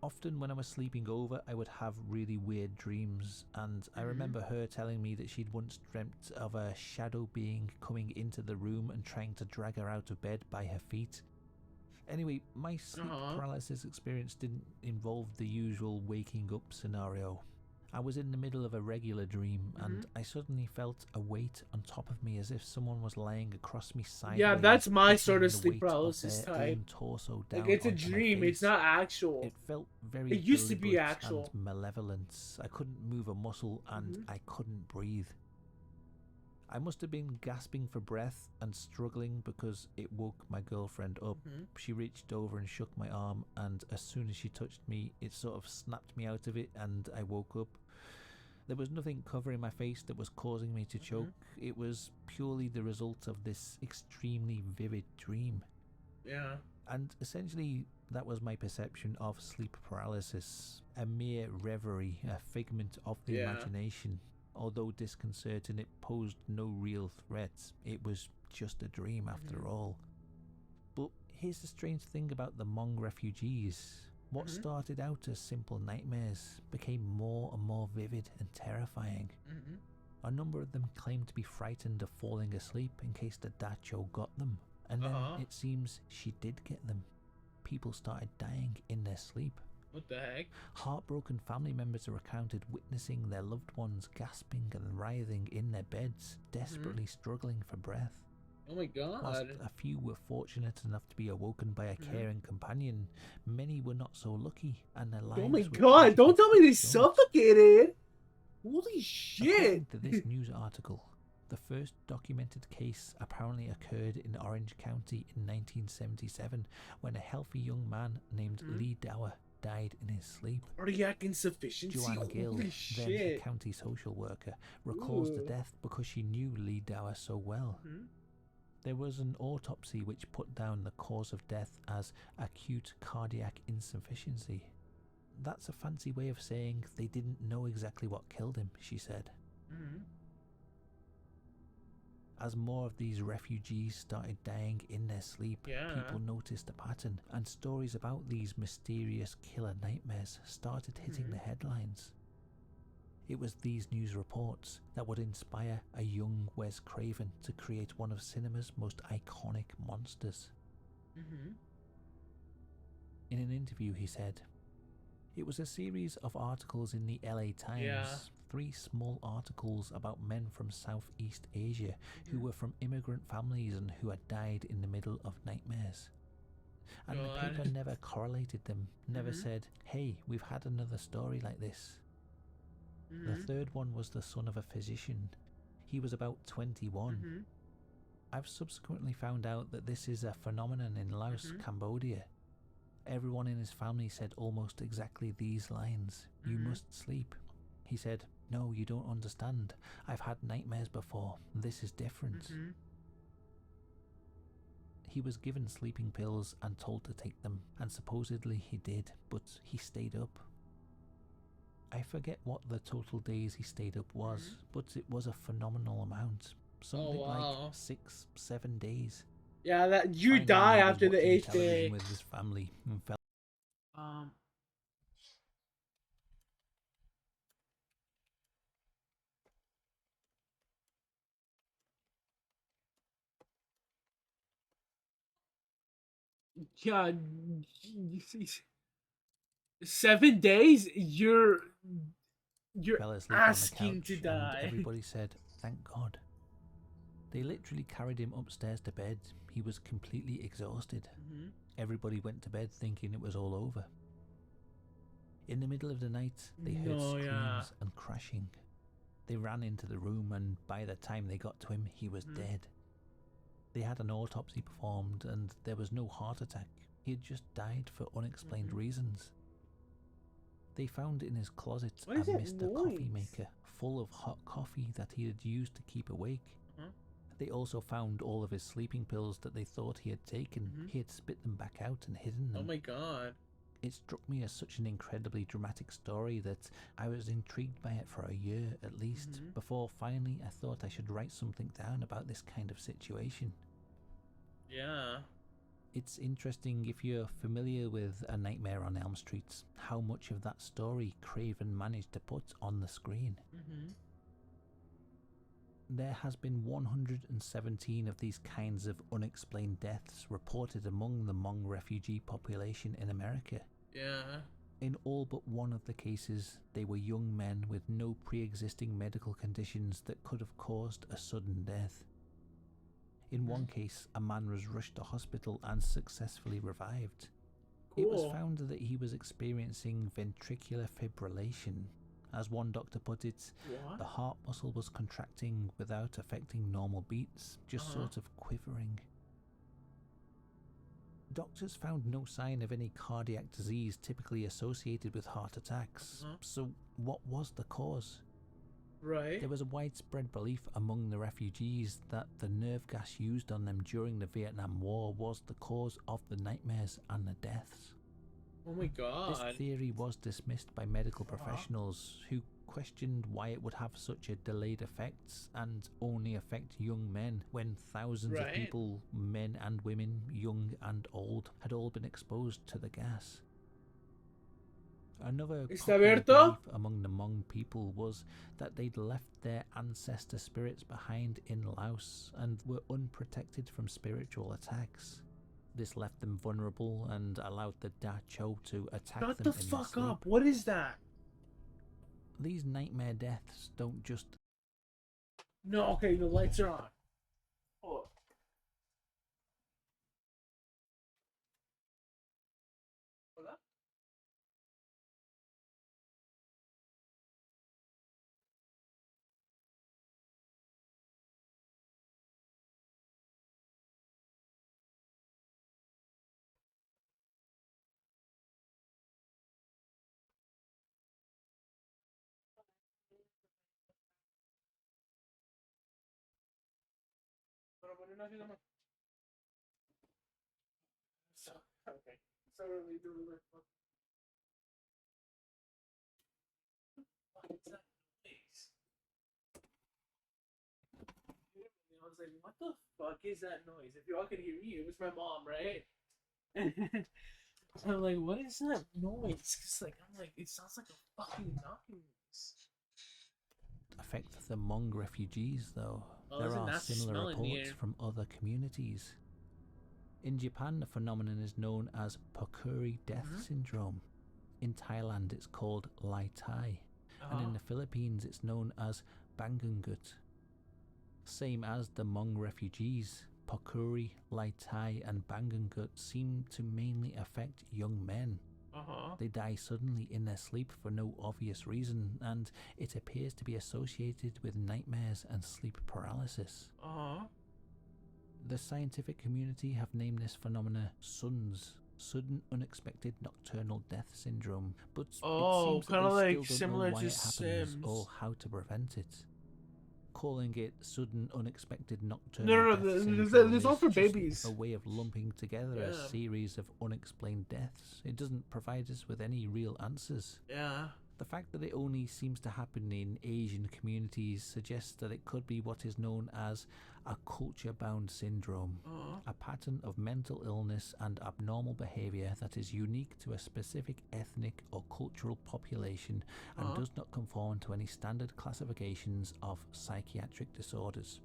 Often when I was sleeping over, I would have really weird dreams, and I remember her telling me that she'd once dreamt of a shadow being coming into the room and trying to drag her out of bed by her feet. Anyway, my sleep paralysis experience didn't involve the usual waking up scenario. I was in the middle of a regular dream, and I suddenly felt a weight on top of me as if someone was lying across me sideways. Yeah, that's my pushing sort of the sleep weight of paralysis their type. own torso down Like, it's a onto my dream, it's face. not actual. It felt very It used to be deliberate actual. and malevolent. I couldn't move a muscle, and I couldn't breathe. I must have been gasping for breath and struggling because it woke my girlfriend up. She reached over and shook my arm, and as soon as she touched me, it sort of snapped me out of it, and I woke up. There was nothing covering my face that was causing me to choke. It was purely the result of this extremely vivid dream. Yeah. And essentially, that was my perception of sleep paralysis. A mere reverie, a figment of the imagination. Although disconcerting, it posed no real threat. It was just a dream after all. But here's the strange thing about the Hmong refugees. What started out as simple nightmares became more and more vivid and terrifying. A number of them claimed to be frightened of falling asleep in case the dacho got them. And then it seems she did get them. People started dying in their sleep. What the heck? Heartbroken family members are recounted witnessing their loved ones gasping and writhing in their beds, desperately struggling for breath. Oh my god. Whilst a few were fortunate enough to be awoken by a caring companion, many were not so lucky, and their lives Oh my were god, don't tell me they short. suffocated! Holy shit! According to this news article, the first documented case apparently occurred in Orange County in 1977 when a healthy young man named Lee Dower died in his sleep. Cardiac insufficiency? Joanne Gill, Holy then a shit. county social worker, recalls the Ooh. death because she knew Lee Dower so well. There was an autopsy which put down the cause of death as acute cardiac insufficiency. That's a fancy way of saying they didn't know exactly what killed him, she said. As more of these refugees started dying in their sleep, people noticed a pattern, and stories about these mysterious killer nightmares started hitting the headlines. It was these news reports that would inspire a young Wes Craven to create one of cinema's most iconic monsters. In an interview, he said, "It was a series of articles in the LA Times, 3 small articles about men from Southeast Asia who were from immigrant families and who had died in the middle of nightmares. And the paper never correlated them, never said, hey, we've had another story like this. The third one was the son of a physician. He was about 21. I've subsequently found out that this is a phenomenon in Laos, Cambodia. Everyone in his family said almost exactly these lines. You must sleep." He said, "No, you don't understand. I've had nightmares before. This is different." He was given sleeping pills and told to take them, and supposedly he did, but he stayed up. I forget what the total days he stayed up was, but it was a phenomenal amount. Something like 6-7 days. Yeah, that you Finally, die he was after the watching 8th television day. with his family and felt Yeah, 7 days? You're fell asleep on the asking couch, to and die. everybody said, "Thank God." They literally carried him upstairs to bed. He was completely exhausted. Everybody went to bed thinking it was all over. In the middle of the night, they heard screams and crashing. They ran into the room, and by the time they got to him, he was dead. They had an autopsy performed, and there was no heart attack. He had just died for unexplained reasons. They found in his closet a What is that Mr. Coffee noise? maker full of hot coffee that he had used to keep awake. They also found all of his sleeping pills that they thought he had taken. He had spit them back out and hidden them. Oh my god. It struck me as such an incredibly dramatic story that I was intrigued by it for a year at least, before finally I thought I should write something down about this kind of situation. Yeah. It's interesting, if you're familiar with A Nightmare on Elm Street, how much of that story Craven managed to put on the screen. There has been 117 of these kinds of unexplained deaths reported among the Hmong refugee population in America. Yeah. In all but one of the cases, they were young men with no pre-existing medical conditions that could have caused a sudden death. In one case, a man was rushed to hospital and successfully revived. It was Cool. found that he was experiencing ventricular fibrillation. As one doctor put it, What? the heart muscle was contracting without affecting normal beats, just sort of quivering. Doctors found no sign of any cardiac disease typically associated with heart attacks. So what was the cause? Right. There was a widespread belief among the refugees that the nerve gas used on them during the Vietnam War was the cause of the nightmares and the deaths. Oh my god. This theory was dismissed by medical professionals who questioned why it would have such a delayed effects and only affect young men when thousands of Right. people, men and women, young and old, had all been exposed to the gas. Another ¿Está popular abierto? belief among the Hmong people was that they'd left their ancestor spirits behind in Laos and were unprotected from spiritual attacks. This left them vulnerable and allowed the Da Cho to attack Shut them the in their fuck sleep. up. What is that? These nightmare deaths don't just... No, okay, the lights are on. Hold up. Hola? Pero poner una fila más. So, okay. So really do we work for? What is that noise? I was like, what the fuck is that noise? If y'all could hear me, it was my mom, right? I'm like, what is that noise? Cause like I'm like, it sounds like a fucking knocking noise. affect the Hmong refugees, though. Oh, There there's a are nasty similar smell in the reports air. from other communities. In Japan, the phenomenon is known as Pokuri Death Syndrome. In Thailand, it's called Lai Tai. And in the Philippines, it's known as Bangungut. Same as the Hmong refugees, Pokuri, Lai Tai, and Bangungut seem to mainly affect young men. They die suddenly in their sleep for no obvious reason, and it appears to be associated with nightmares and sleep paralysis. The scientific community have named this phenomena SUNS, Sudden Unexpected Nocturnal Death Syndrome, but it seems that kinda they like still don't similar know why to it happens Sims. or how to prevent it. Calling it Sudden Unexpected Nocturnal No, Death this Syndrome is all is for just babies. a way of lumping together a Yeah. series of unexplained deaths. It doesn't provide us with any real answers. Yeah. The fact that it only seems to happen in Asian communities suggests that it could be what is known as a culture-bound syndrome, a pattern of mental illness and abnormal behaviour that is unique to a specific ethnic or cultural population and does not conform to any standard classifications of psychiatric disorders.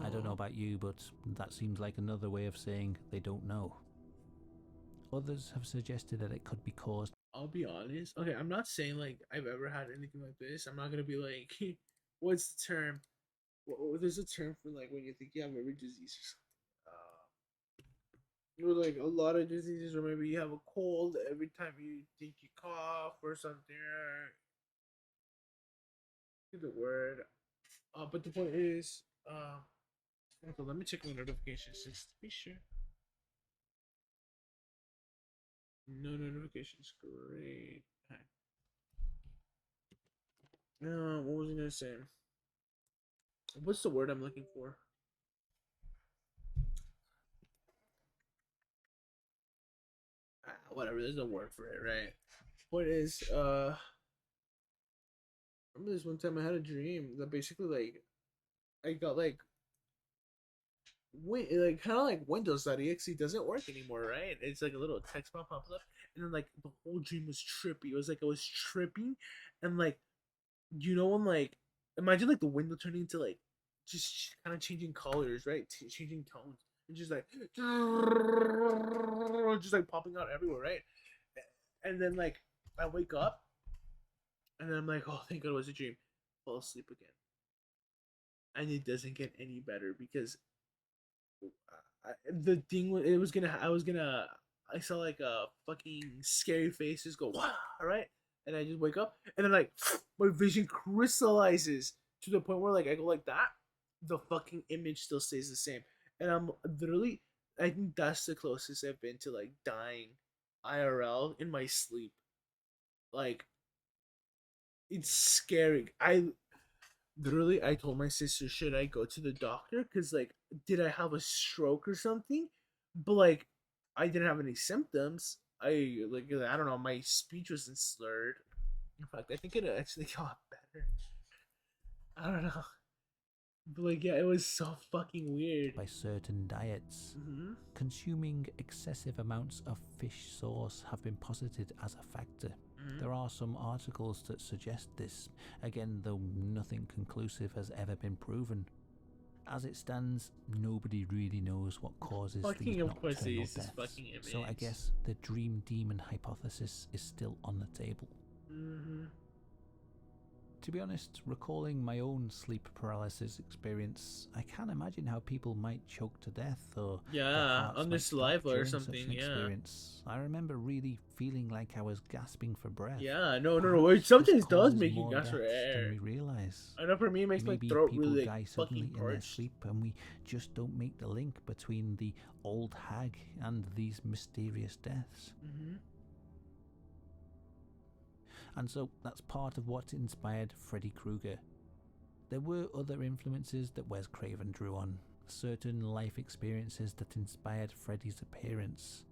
I don't know about you, but that seems like another way of saying they don't know. Others have suggested that it could be caused. I'll be honest. Okay, I'm not saying like I've ever had anything like this. I'm not gonna be like, what's the term? Well, there's a term for like when you think you have every disease or like a lot of diseases, or maybe you have a cold every time you think you cough or something. The word. But the point is, okay, let me check my notifications just to be sure. No notifications. Great. Okay. What was I gonna say? What's the word I'm looking for? Whatever. There's no word for it, right? Point is, remember this one time I had a dream that basically like I got like kind of like Windows.exe doesn't work anymore, right? It's like a little text bar pops up, and then like the whole dream was trippy. It was like I was tripping, and like when like imagine like the window turning into like just kind of changing colors, right? Changing tones, and just like popping out everywhere, right? And then like I wake up, and then I'm like, oh, thank God it was a dream. Fall asleep again, and it doesn't get any better because the thing it was gonna I saw like a fucking scary face just go wow, right, and I just wake up, and then like my vision crystallizes to the point where like I go like that, the fucking image still stays the same, and I'm literally, I think that's the closest I've been to like dying IRL in my sleep. Like, it's scary. I told my sister, should I go to the doctor? Because, like, did I have a stroke or something? But, like, I didn't have any symptoms. I don't know, my speech wasn't slurred. In fact, I think it actually got better. I don't know. But, like, yeah, it was so fucking weird. By certain diets. Mm-hmm. Consuming excessive amounts of fish sauce have been posited as a factor. There are some articles that suggest this, again though nothing conclusive has ever been proven. As it stands, nobody really knows what causes these nocturnal deaths, so I guess the dream demon hypothesis is still on the table. To be honest, recalling my own sleep paralysis experience, I can't imagine how people might choke to death or on their saliva or something. Experience. I remember really feeling like I was gasping for breath. Yeah, no. It sometimes does make you gasp for air. Than we realize. I know for me, it makes Maybe my throat people really die like, suddenly fucking in their parched. sleep, and we just don't make the link between the old hag and these mysterious deaths. And so that's part of what inspired Freddy Krueger. There were other influences that Wes Craven drew on, certain life experiences that inspired Freddy's appearance.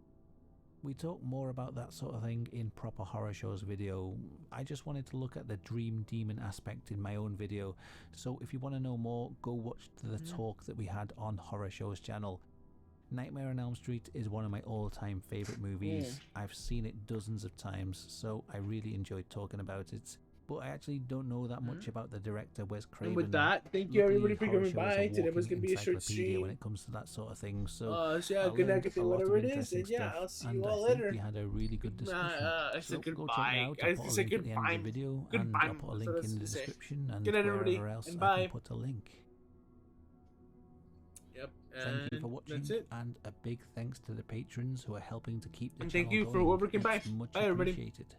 We talk more about that sort of thing in Proper Horror Shows video. I just wanted to look at the dream demon aspect in my own video, so if you want to know more, go watch the talk that we had on Horror Shows channel. Nightmare on Elm Street is one of my all-time favourite movies. I've seen it dozens of times, so I really enjoyed talking about it. But I actually don't know that much about the director, Wes Craven. And with that, thank you everybody for coming by. Today was going to be a short stream. When it comes to that sort of thing. So, yeah, good night, whatever it is. And yeah, I'll see you all later. We had a really good discussion. I said goodbye. I said goodbye. Video, and I'll put a link in the description, and wherever else I can put a link. Yep. Thank you for watching, and a big thanks to the patrons who are helping to keep the channel going. And thank you for going. working by. Much Bye, everybody. appreciated.